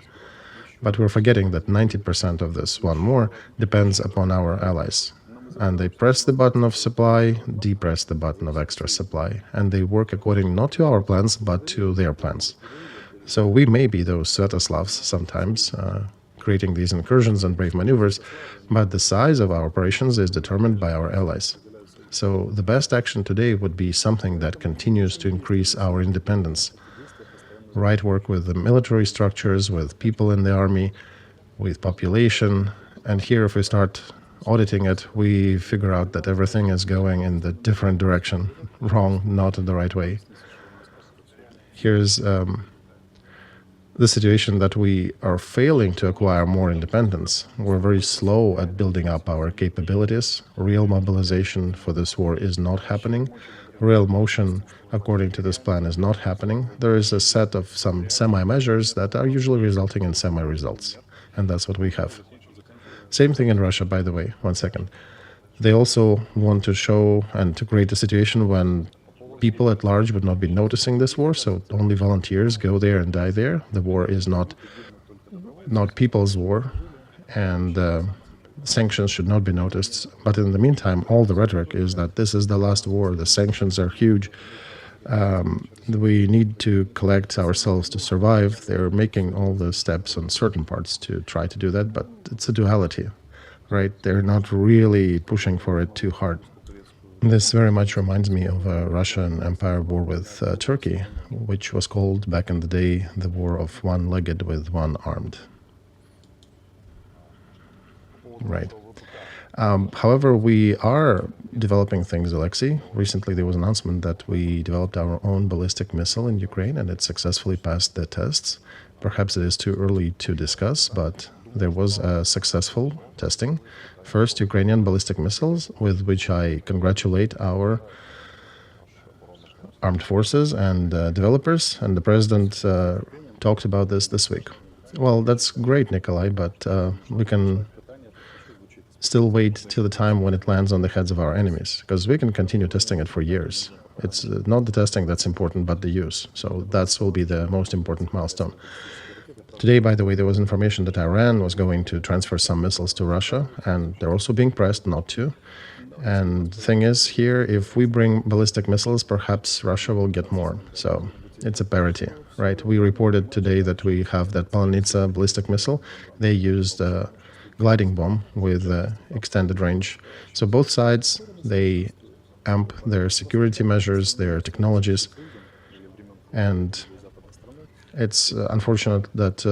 But we're forgetting that 90% of this one more depends upon our allies. And they press the button of supply, depress the button of extra supply, and they work according not to our plans, but to their plans. So we may be those Sviatoslavs sometimes, creating these incursions and brave maneuvers, but the size of our operations is determined by our allies. So the best action today would be something that continues to increase our independence. Right work with the military structures, with people in the army, with population, and here if we start auditing it, we figure out that everything is going in the different direction, wrong, not in the right way. Here's the situation that we are failing to acquire more independence. We're very slow at building up our capabilities. Real mobilization for this war is not happening. Real motion, according to this plan, is not happening. There is a set of some semi-measures that are usually resulting in semi-results. And that's what we have. Same thing in Russia, by the way. 1 second. They also want to show and to create a situation when people at large would not be noticing this war, so only volunteers go there and die there. The war is not people's war, and sanctions should not be noticed. But in the meantime, all the rhetoric is that this is the last war, the sanctions are huge, we need to collect ourselves to survive. They're making all the steps on certain parts to try to do that, but it's a duality, right? They're not really pushing for it too hard. This very much reminds me of a Russian Empire war with Turkey, which was called back in the day the war of one-legged with one-armed. Right. However, we are developing things, Alexey. Recently, there was an announcement that we developed our own ballistic missile in Ukraine, and it successfully passed the tests. Perhaps it is too early to discuss, but there was a successful testing. First Ukrainian ballistic missiles, with which I congratulate our armed forces and developers, and the president talked about this week. Well, that's great, Nikolai, but we can still wait till the time when it lands on the heads of our enemies, because we can continue testing it for years. It's not the testing that's important, but the use. So that will be the most important milestone. Today, by the way, there was information that Iran was going to transfer some missiles to Russia, and they're also being pressed not to. And the thing is, here, if we bring ballistic missiles, perhaps Russia will get more. So it's a parity, right? We reported today that we have that Palanitsa ballistic missile. They used a gliding bomb with extended range. So both sides, they amp their security measures, their technologies, and it's unfortunate that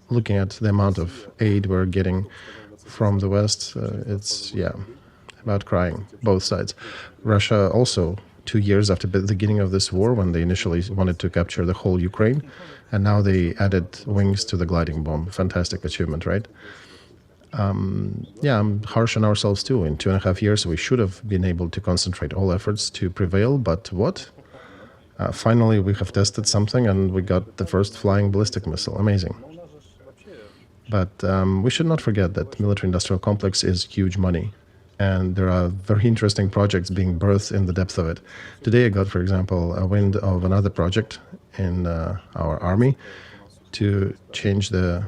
looking at the amount of aid we're getting from the West, it's, about crying, both sides. Russia also, 2 years after the beginning of this war, when they initially wanted to capture the whole Ukraine, and now they added wings to the gliding bomb. Fantastic achievement, right? I'm harsh on ourselves too. In 2.5 years, we should have been able to concentrate all efforts to prevail, but what? Finally, we have tested something and we got the first flying ballistic missile. Amazing. But we should not forget that military-industrial complex is huge money. And there are very interesting projects being birthed in the depth of it. Today I got, for example, a wind of another project in our army to change the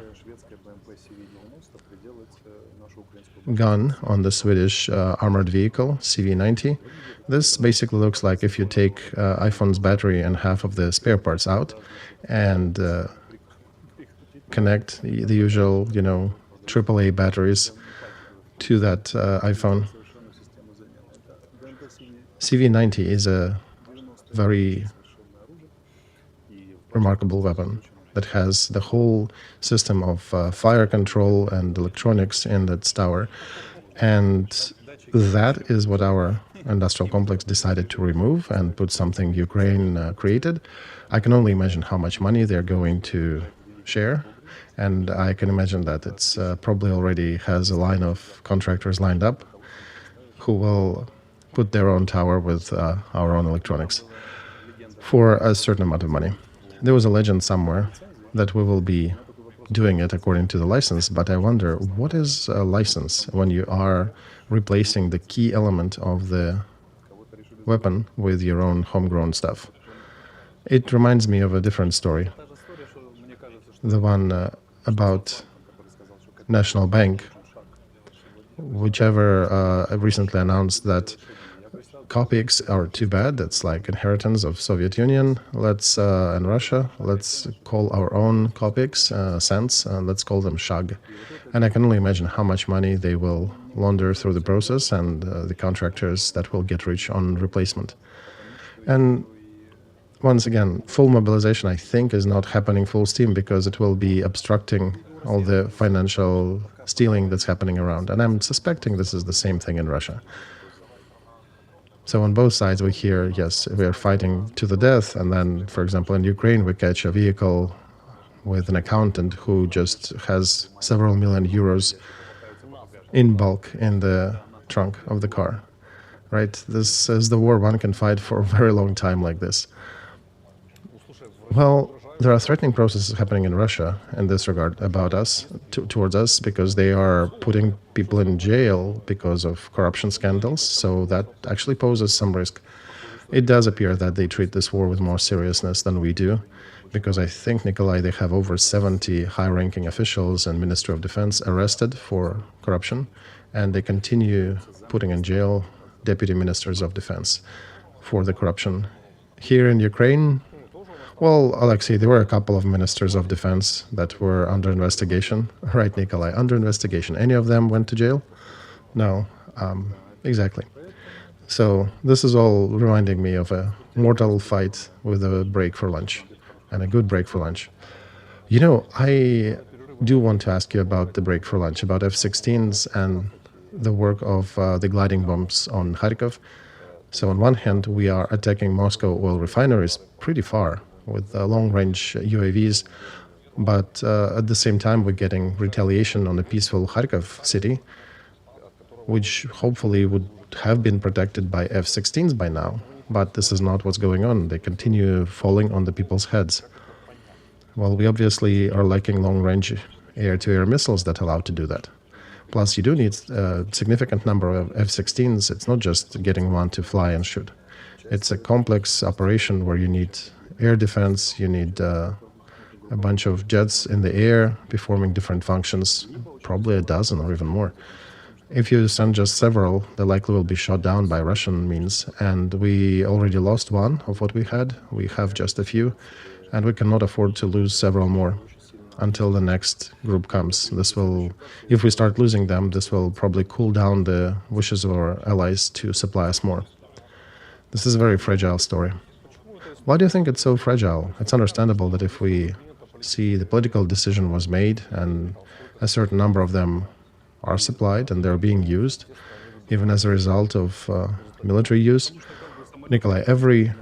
gun on the Swedish armored vehicle, CV-90. This basically looks like if you take iPhone's battery and half of the spare parts out and connect the usual, AAA batteries to that iPhone. CV-90 is a very remarkable weapon that has the whole system of fire control and electronics in its tower. And that is what our industrial complex decided to remove and put something Ukraine created. I can only imagine how much money they're going to share. And I can imagine that it's probably already has a line of contractors lined up who will put their own tower with our own electronics for a certain amount of money. There was a legend somewhere that we will be doing it according to the license, but I wonder, what is a license when you are replacing the key element of the weapon with your own homegrown stuff? It reminds me of a different story. The one about National Bank, whichever recently announced that copics are too bad. That's like inheritance of Soviet Union. Let's and Russia. Let's call our own copics cents. Let's call them shag. And I can only imagine how much money they will launder through the process and the contractors that will get rich on replacement. And once again, full mobilization, I think, is not happening full steam because it will be obstructing all the financial stealing that's happening around. And I'm suspecting this is the same thing in Russia. So on both sides we hear, yes, we are fighting to the death, and then, for example, in Ukraine we catch a vehicle with an accountant who just has several million euros in bulk in the trunk of the car. Right? This is the war one can fight for a very long time like this. Well, there are threatening processes happening in Russia in this regard about us, towards us, because they are putting people in jail because of corruption scandals. So that actually poses some risk. It does appear that they treat this war with more seriousness than we do, because I think, Nikolai, they have over 70 high-ranking officials and Ministry of Defense arrested for corruption, and they continue putting in jail deputy ministers of defense for the corruption. Here in Ukraine, well, Alexey, there were a couple of ministers of defense that were under investigation. Right, Nikolai, under investigation. Any of them went to jail? No, exactly. So this is all reminding me of a mortal fight with a break for lunch, and a good break for lunch. You know, I do want to ask you about the break for lunch, about F-16s and the work of the gliding bombs on Kharkov. So on one hand, we are attacking Moscow oil refineries pretty far with long-range UAVs, but at the same time, we're getting retaliation on the peaceful Kharkov city, which hopefully would have been protected by F-16s by now. But this is not what's going on. They continue falling on the people's heads. Well, we obviously are lacking long-range air-to-air missiles that allow to do that. Plus, you do need a significant number of F-16s. It's not just getting one to fly and shoot. It's a complex operation where you need air defense, you need a bunch of jets in the air performing different functions, probably a dozen or even more. If you send just several, they likely will be shot down by Russian means, and we already lost one of what we had. We have just a few, and we cannot afford to lose several more until the next group comes. This will, if we start losing them, this will probably cool down the wishes of our allies to supply us more. This is a very fragile story. Why do you think it's so fragile? It's understandable that if we see the political decision was made and a certain number of them are supplied and they're being used, even as a result of military use. Nikolai, every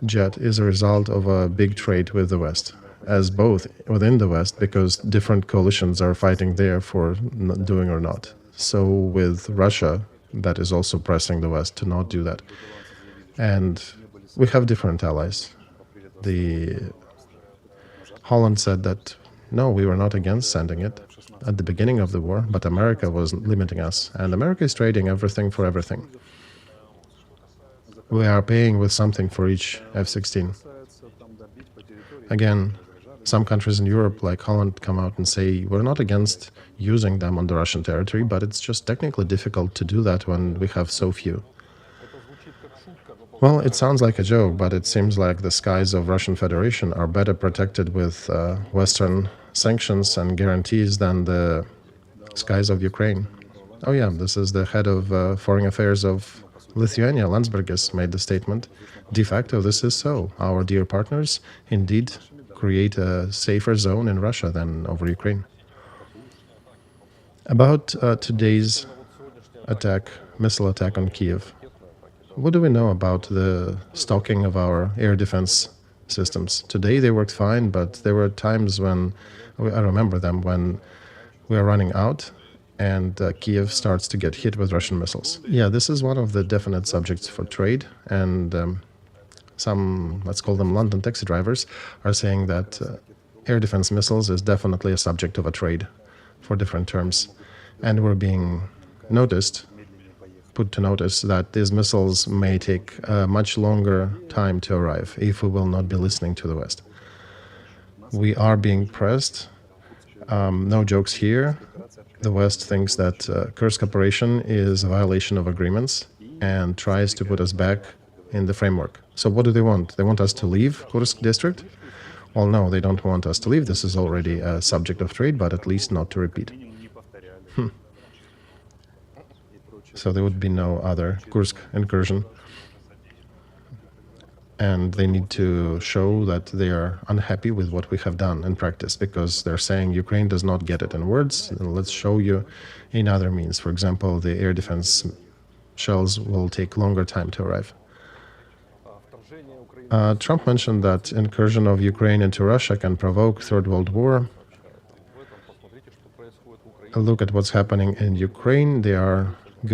jet is a result of a big trade with the West, as both within the West, because different coalitions are fighting there for doing or not. So with Russia, that is also pressing the West to not do that. And we have different allies. Holland said that, no, we were not against sending it at the beginning of the war, but America was limiting us. And America is trading everything for everything. We are paying with something for each F-16. Again, some countries in Europe, like Holland, come out and say, we're not against using them on the Russian territory, but it's just technically difficult to do that when we have so few. Well, it sounds like a joke, but it seems like the skies of Russian Federation are better protected with Western sanctions and guarantees than the skies of Ukraine. Oh yeah, this is the head of foreign affairs of Lithuania, Landsbergis, made the statement. De facto, this is so. Our dear partners indeed create a safer zone in Russia than over Ukraine. About today's attack, missile attack on Kiev. What do we know about the stocking of our air defense systems? Today they worked fine, but there were times when, I remember them, when we are running out and Kiev starts to get hit with Russian missiles. Yeah, this is one of the definite subjects for trade, and some, let's call them London taxi drivers, are saying that air defense missiles is definitely a subject of a trade for different terms. And we're being put to notice that these missiles may take a much longer time to arrive if we will not be listening to the West. We are being pressed. No jokes here. The West thinks that Kursk operation is a violation of agreements and tries to put us back in the framework. So what do they want? They want us to leave Kursk district? Well, no, they don't want us to leave. This is already a subject of trade, but at least not to repeat. So there would be no other Kursk incursion. And they need to show that they are unhappy with what we have done in practice, because they're saying Ukraine does not get it in words, and let's show you in other means. For example, the air defense shells will take longer time to arrive. Trump mentioned that incursion of Ukraine into Russia can provoke Third World War. Look at what's happening in Ukraine. They are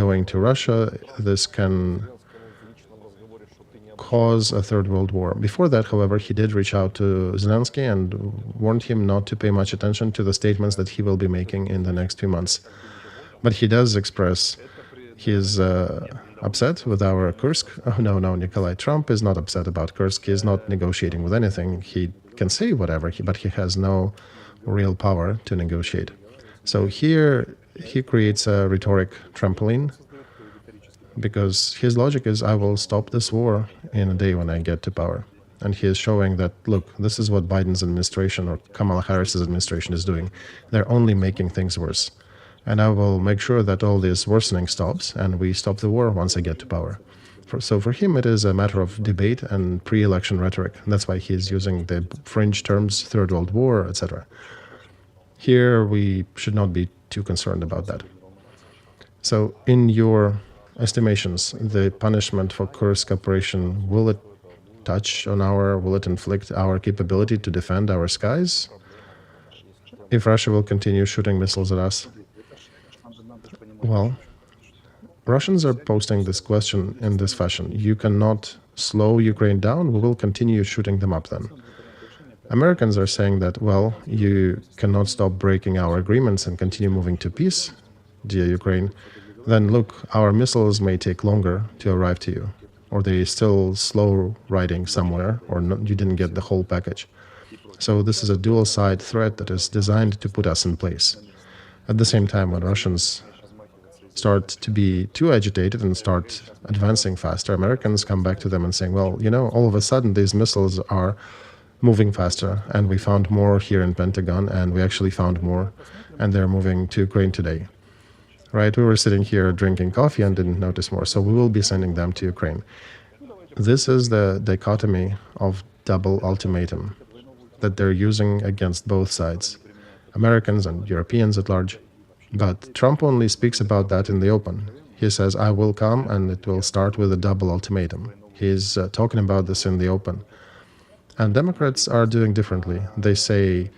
going to Russia. This can cause a Third World War. Before that, however, he did reach out to Zelensky and warned him not to pay much attention to the statements that he will be making in the next few months. But he does express his upset with our Kursk. Oh, no, Nikolai. Trump is not upset about Kursk. He is not negotiating with anything. He can say whatever, but he has no real power to negotiate. So here he creates a rhetoric trampoline, because his logic is, I will stop this war in a day when I get to power. And he is showing that, look, this is what Biden's administration or Kamala Harris's administration is doing. They're only making things worse. And I will make sure that all this worsening stops, and we stop the war once I get to power. So for him, it is a matter of debate and pre-election rhetoric. That's why he is using the fringe terms, Third World War, etc. Here, we should not be too concerned about that. So in your estimations, the punishment for Kursk operation, will it will it inflict our capability to defend our skies? If Russia will continue shooting missiles at us? Well, Russians are posting this question in this fashion. You cannot slow Ukraine down, we will continue shooting them up then. Americans are saying that, well, you cannot stop breaking our agreements and continue moving to peace, dear Ukraine. Then look, our missiles may take longer to arrive to you, or they still slow riding somewhere, or you didn't get the whole package. So this is a dual-side threat that is designed to put us in place. At the same time, when Russians start to be too agitated and start advancing faster, Americans come back to them and saying, well, all of a sudden these missiles are moving faster, and we found more here in Pentagon, and we actually found more, and they're moving to Ukraine today. Right? We were sitting here drinking coffee and didn't notice more, so we will be sending them to Ukraine. This is the dichotomy of double ultimatum that they're using against both sides, Americans and Europeans at large. But Trump only speaks about that in the open. He says, I will come, and it will start with a double ultimatum. He's talking about this in the open. And Democrats are doing differently. They say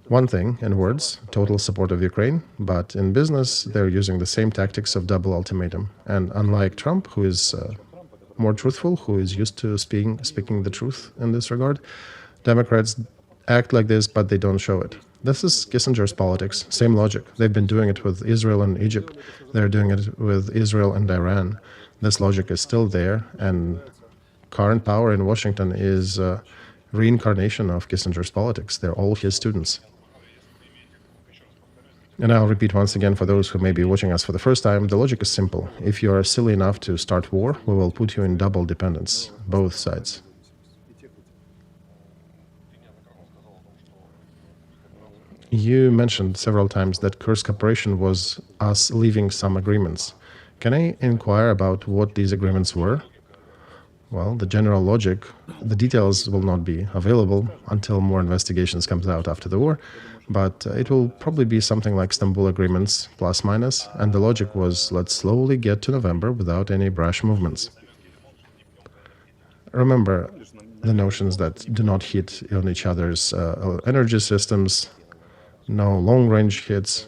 one thing in words, total support of Ukraine, but in business, they're using the same tactics of double ultimatum. And unlike Trump, who is more truthful, who is used to speaking the truth in this regard, Democrats act like this, but they don't show it. This is Kissinger's politics, same logic. They've been doing it with Israel and Egypt. They're doing it with Israel and Iran. This logic is still there, and current power in Washington is reincarnation of Kissinger's politics. They're all his students. And I'll repeat once again for those who may be watching us for the first time, the logic is simple. If you are silly enough to start war, we will put you in double dependence, both sides. You mentioned several times that Kursk operation was us leaving some agreements. Can I inquire about what these agreements were? Well, the general logic, the details will not be available until more investigations comes out after the war, but it will probably be something like Istanbul agreements, plus minus, and the logic was, let's slowly get to November without any brash movements. Remember the notions that do not hit on each other's energy systems, no long-range hits,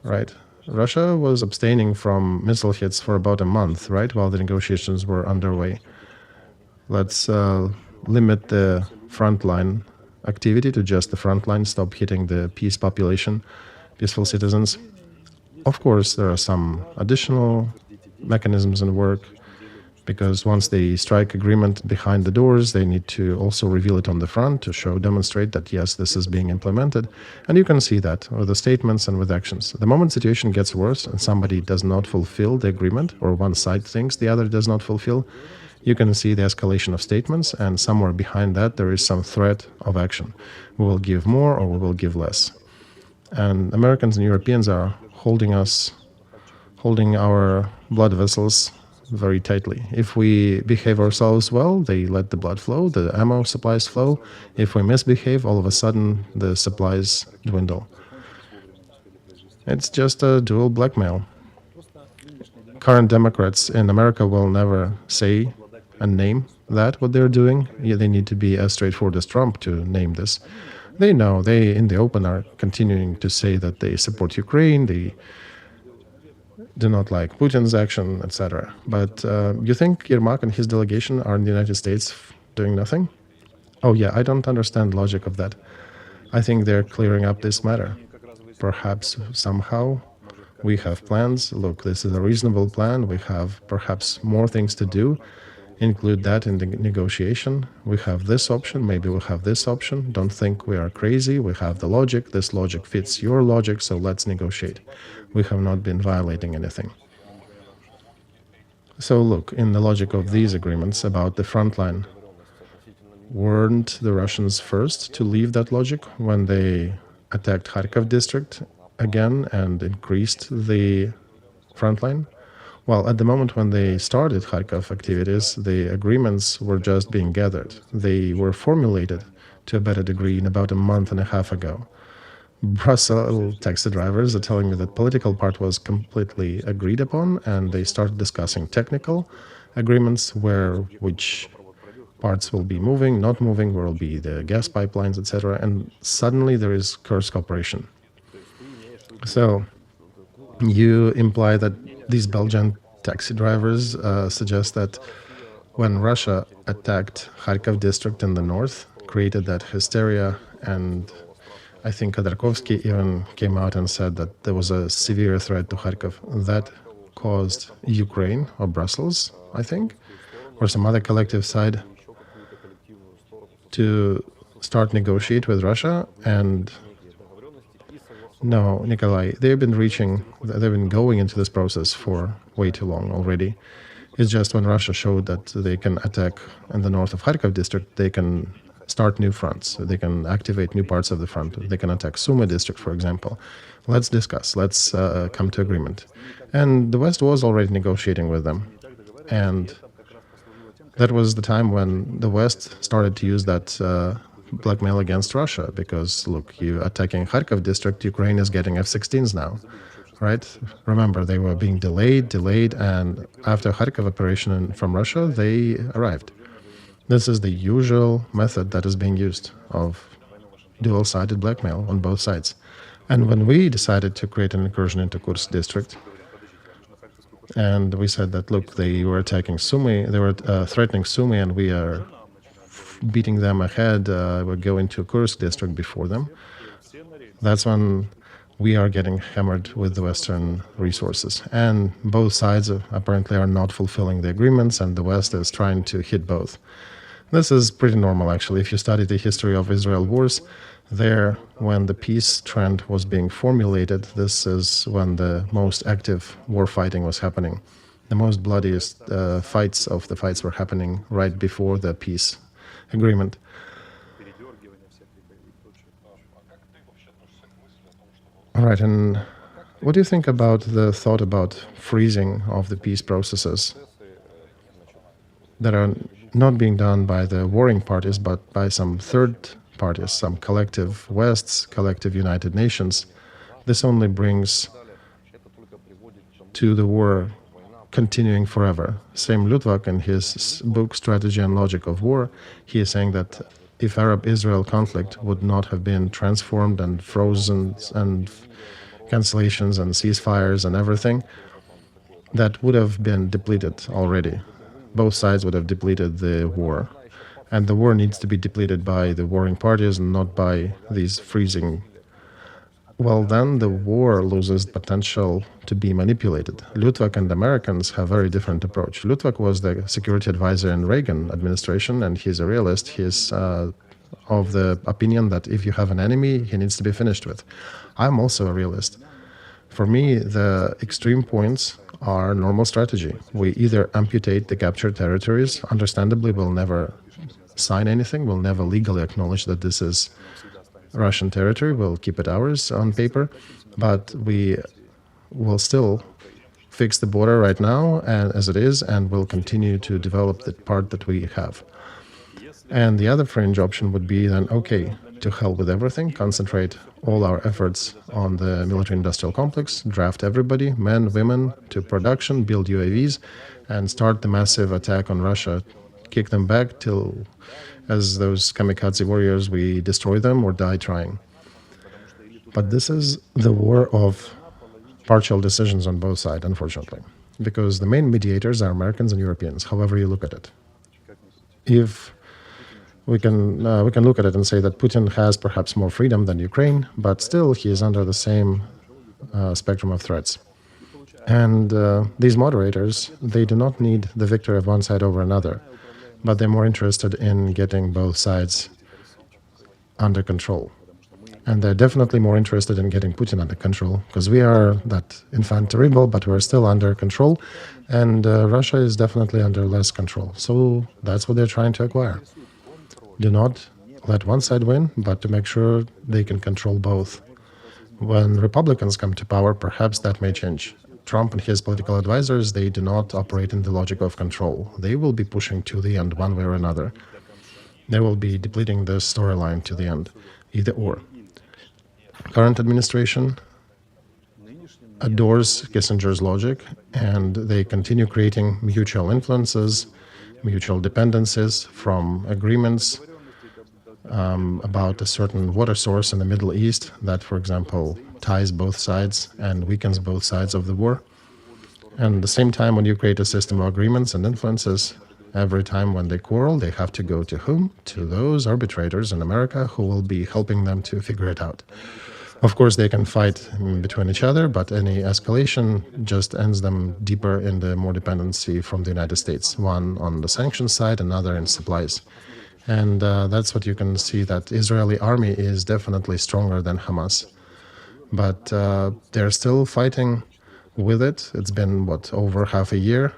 right? Russia was abstaining from missile hits for about a month, right, while the negotiations were underway. Let's limit the frontline activity to just the frontline, stop hitting the peace population, peaceful citizens. Of course, there are some additional mechanisms in work, because once they strike agreement behind the doors, they need to also reveal it on the front to demonstrate that, yes, this is being implemented. And you can see that with the statements and with actions. The moment the situation gets worse and somebody does not fulfill the agreement, or one side thinks the other does not fulfill, you can see the escalation of statements, and somewhere behind that there is some threat of action. We will give more or we will give less. And Americans and Europeans are holding our blood vessels very tightly. If we behave ourselves well, they let the blood flow, the ammo supplies flow. If we misbehave, all of a sudden the supplies dwindle. It's just a dual blackmail. current Democrats in America will never say and name that what they're doing. Yeah, they need to be as straightforward as Trump to name this. They know, they in the open are continuing to say that they support Ukraine, they do not like Putin's action, etc. But you think Yermak and his delegation are in the United States doing nothing? Oh yeah, I don't understand logic of that. I think they're clearing up this matter. Perhaps somehow we have plans. Look, this is a reasonable plan. We have perhaps more things to do. Include that in the negotiation. We have this option, maybe we'll have this option. Don't think we are crazy. We have the logic. This logic fits your logic, so let's negotiate. We have not been violating anything. So look, in the logic of these agreements about the front line, weren't the Russians first to leave that logic when they attacked Kharkov district again and increased the front line? Well, at the moment when they started Kharkov activities, the agreements were just being gathered. They were formulated to a better degree in about a month and a half ago. Brussels taxi drivers are telling me that political part was completely agreed upon, and they started discussing technical agreements which parts will be moving, not moving, where will be the gas pipelines, etc. And suddenly there is Kursk operation. So you imply that these Belgian taxi drivers suggest that when Russia attacked Kharkov district in the north, created that hysteria, and I think Khodorkovsky even came out and said that there was a severe threat to Kharkov. That caused Ukraine or Brussels, I think, or some other collective side to start negotiate with Russia. And no, Nikolai, they've been going into this process for way too long already. It's just when Russia showed that they can attack in the north of Kharkov district, they can start new fronts. They can activate new parts of the front. They can attack Sumy district, for example. Let's discuss. Let's come to agreement. And the West was already negotiating with them. And that was the time when the West started to use that blackmail against Russia, because look, you attacking Kharkov district, Ukraine is getting F-16s now, right? Remember, they were being delayed, and after Kharkov operation from Russia, they arrived. This is the usual method that is being used of dual-sided blackmail on both sides. And when we decided to create an incursion into Kursk district, and we said that, look, they were attacking Sumy, they were threatening Sumy, and we are beating them ahead, we're going to Kursk district before them. That's when we are getting hammered with the Western resources. And both sides apparently are not fulfilling the agreements, and the West is trying to hit both. This is pretty normal, actually. If you study the history of Israel wars, there, when the peace trend was being formulated, this is when the most active war fighting was happening. The most bloodiest fights were happening right before the peace agreement. All right, and what do you think about the thought about freezing of the peace processes that are not being done by the warring parties, but by some third parties, some collective Wests, collective United Nations? This only brings to the war continuing forever. Same Luttwak in his book Strategy and Logic of War, he is saying that if Arab-Israel conflict would not have been transformed and frozen and cancellations and ceasefires and everything, that would have been depleted already. Both sides would have depleted the war. And the war needs to be depleted by the warring parties and not by these freezing. Well, then the war loses potential to be manipulated. Luttwak and Americans have a very different approach. Luttwak was the security advisor in Reagan administration, and he's a realist. He's of the opinion that if you have an enemy, he needs to be finished with. I'm also a realist. For me, the extreme points are normal strategy. We either amputate the captured territories. Understandably, we'll never sign anything. We'll never legally acknowledge that this is Russian territory. We'll keep it ours on paper, but we will still fix the border right now as it is, and we'll continue to develop the part that we have. And the other fringe option would be then, okay, to hell with everything, concentrate all our efforts on the military-industrial complex, draft everybody, men, women, to production, build UAVs, and start the massive attack on Russia, kick them back till, as those kamikaze warriors, we destroy them or die trying. But this is the war of partial decisions on both sides, unfortunately, because the main mediators are Americans and Europeans, however you look at it. If we can look at it and say that Putin has perhaps more freedom than Ukraine, but still he is under the same spectrum of threats. And these moderators, they do not need the victory of one side over another, but they're more interested in getting both sides under control. And they're definitely more interested in getting Putin under control, because we are that enfant terrible, but we're still under control, and Russia is definitely under less control. So that's what they're trying to acquire. Do not let one side win, but to make sure they can control both. When Republicans come to power, perhaps that may change. Trump and his political advisors, they do not operate in the logic of control. They will be pushing to the end one way or another. They will be depleting the storyline to the end, either or. Current administration adores Kissinger's logic, and they continue creating mutual influences, mutual dependencies from agreements about a certain water source in the Middle East that, for example, ties both sides and weakens both sides of the war. And at the same time, when you create a system of agreements and influences, every time when they quarrel, they have to go to whom? To those arbitrators in America who will be helping them to figure it out. Of course, they can fight between each other, but any escalation just ends them deeper in the more dependency from the United States, one on the sanctions side, another in supplies. And that's what you can see, that Israeli army is definitely stronger than Hamas. But they're still fighting with it. It's been, over half a year,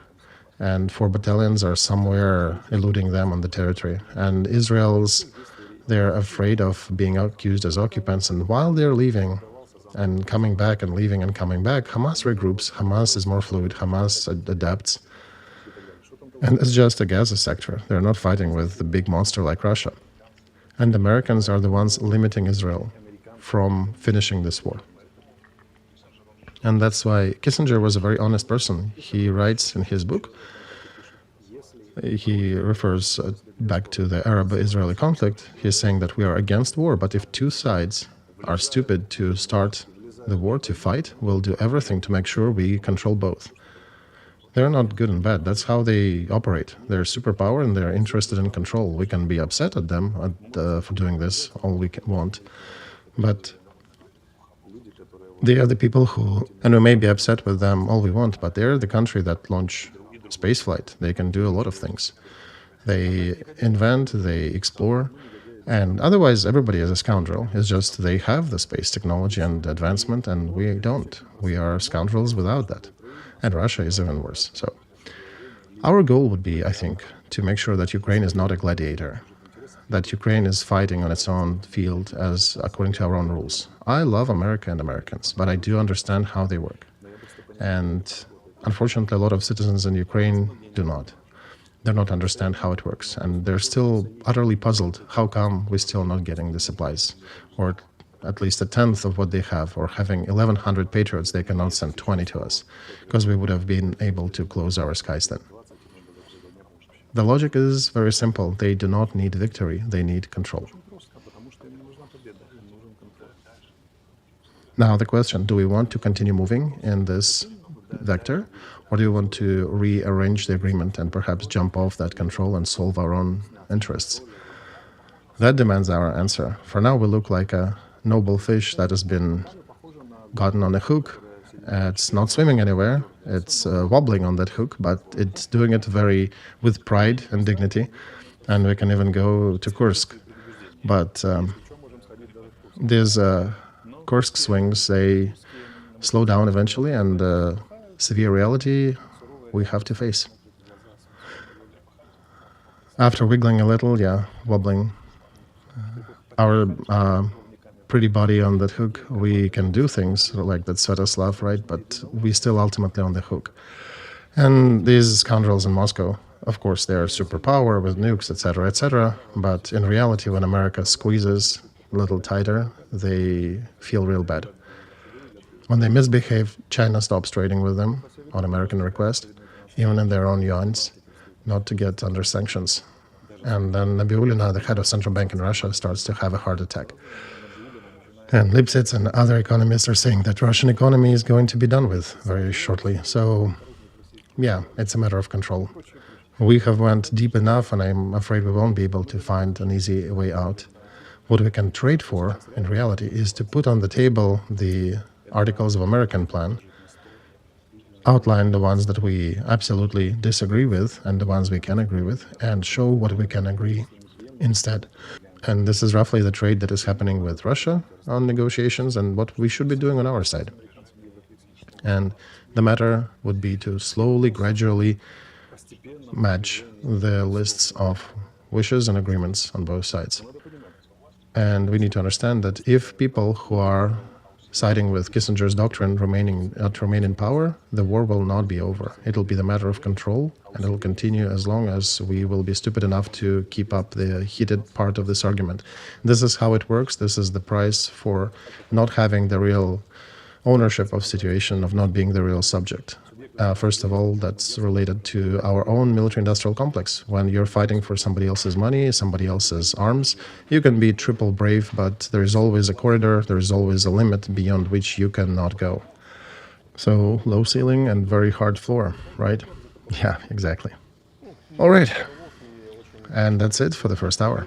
and 4 battalions are somewhere eluding them on the territory. And they're afraid of being accused as occupants, and while they're leaving and coming back and leaving and coming back, Hamas regroups. Hamas is more fluid. Hamas adapts. And it's just a Gaza sector. They're not fighting with the big monster like Russia. And Americans are the ones limiting Israel from finishing this war. And that's why Kissinger was a very honest person. He writes in his book, he refers back to the Arab-Israeli conflict. He's saying that we are against war, but if two sides are stupid to start the war, to fight, we'll do everything to make sure we control both. They're not good and bad. That's how they operate. They're superpower and they're interested in control. We can be upset at them for doing this all we want, but they are the people who, and we may be upset with them all we want, but they're the country that launched spaceflight. They can do a lot of things. They invent, they explore, and otherwise everybody is a scoundrel. It's just they have the space technology and advancement, and we don't. We are scoundrels without that. And Russia is even worse. So our goal would be, I think, to make sure that Ukraine is not a gladiator, that Ukraine is fighting on its own field as according to our own rules. I love America and Americans, but I do understand how they work. And unfortunately, a lot of citizens in Ukraine do not. They don't understand how it works. And they're still utterly puzzled. How come we're still not getting the supplies? Or at least a tenth of what they have, or having 1,100 Patriots, they cannot send 20 to us, because we would have been able to close our skies then. The logic is very simple. They do not need victory, they need control. Now the question, do we want to continue moving in this vector, or do we want to rearrange the agreement and perhaps jump off that control and solve our own interests? That demands our answer. For now, we look like a noble fish that has been gotten on a hook. It's not swimming anywhere. It's wobbling on that hook, but it's doing it with pride and dignity. And we can even go to Kursk. But these Kursk swings, they slow down eventually, and severe reality we have to face. After wiggling a little, wobbling, our pretty body on that hook, we can do things like that Svetoslav, right? But we still ultimately on the hook. And these scoundrels in Moscow, of course, they are superpower with nukes, etc., etc. But in reality, when America squeezes a little tighter, they feel real bad. When they misbehave, China stops trading with them on American request, even in their own yuans, not to get under sanctions. And then Nabiullina, the head of central bank in Russia, starts to have a heart attack. And Lipsitz and other economists are saying that Russian economy is going to be done with very shortly. So, yeah, it's a matter of control. We have went deep enough, and I'm afraid we won't be able to find an easy way out. What we can trade for, in reality, is to put on the table the Articles of American plan, outline the ones that we absolutely disagree with and the ones we can agree with, and show what we can agree instead. And this is roughly the trade that is happening with Russia on negotiations and what we should be doing on our side. And the matter would be to slowly, gradually match the lists of wishes and agreements on both sides. And we need to understand that if people who are siding with Kissinger's doctrine remain in power, the war will not be over. It'll be the matter of control, and it'll continue as long as we will be stupid enough to keep up the heated part of this argument. This is how it works. This is the price for not having the real ownership of situation, of not being the real subject. First of all, that's related to our own military-industrial complex. When you're fighting for somebody else's money, somebody else's arms, you can be triple brave, but there is always a corridor, there is always a limit beyond which you cannot go. So, low ceiling and very hard floor, right? Yeah, exactly. All right. And that's it for the first hour.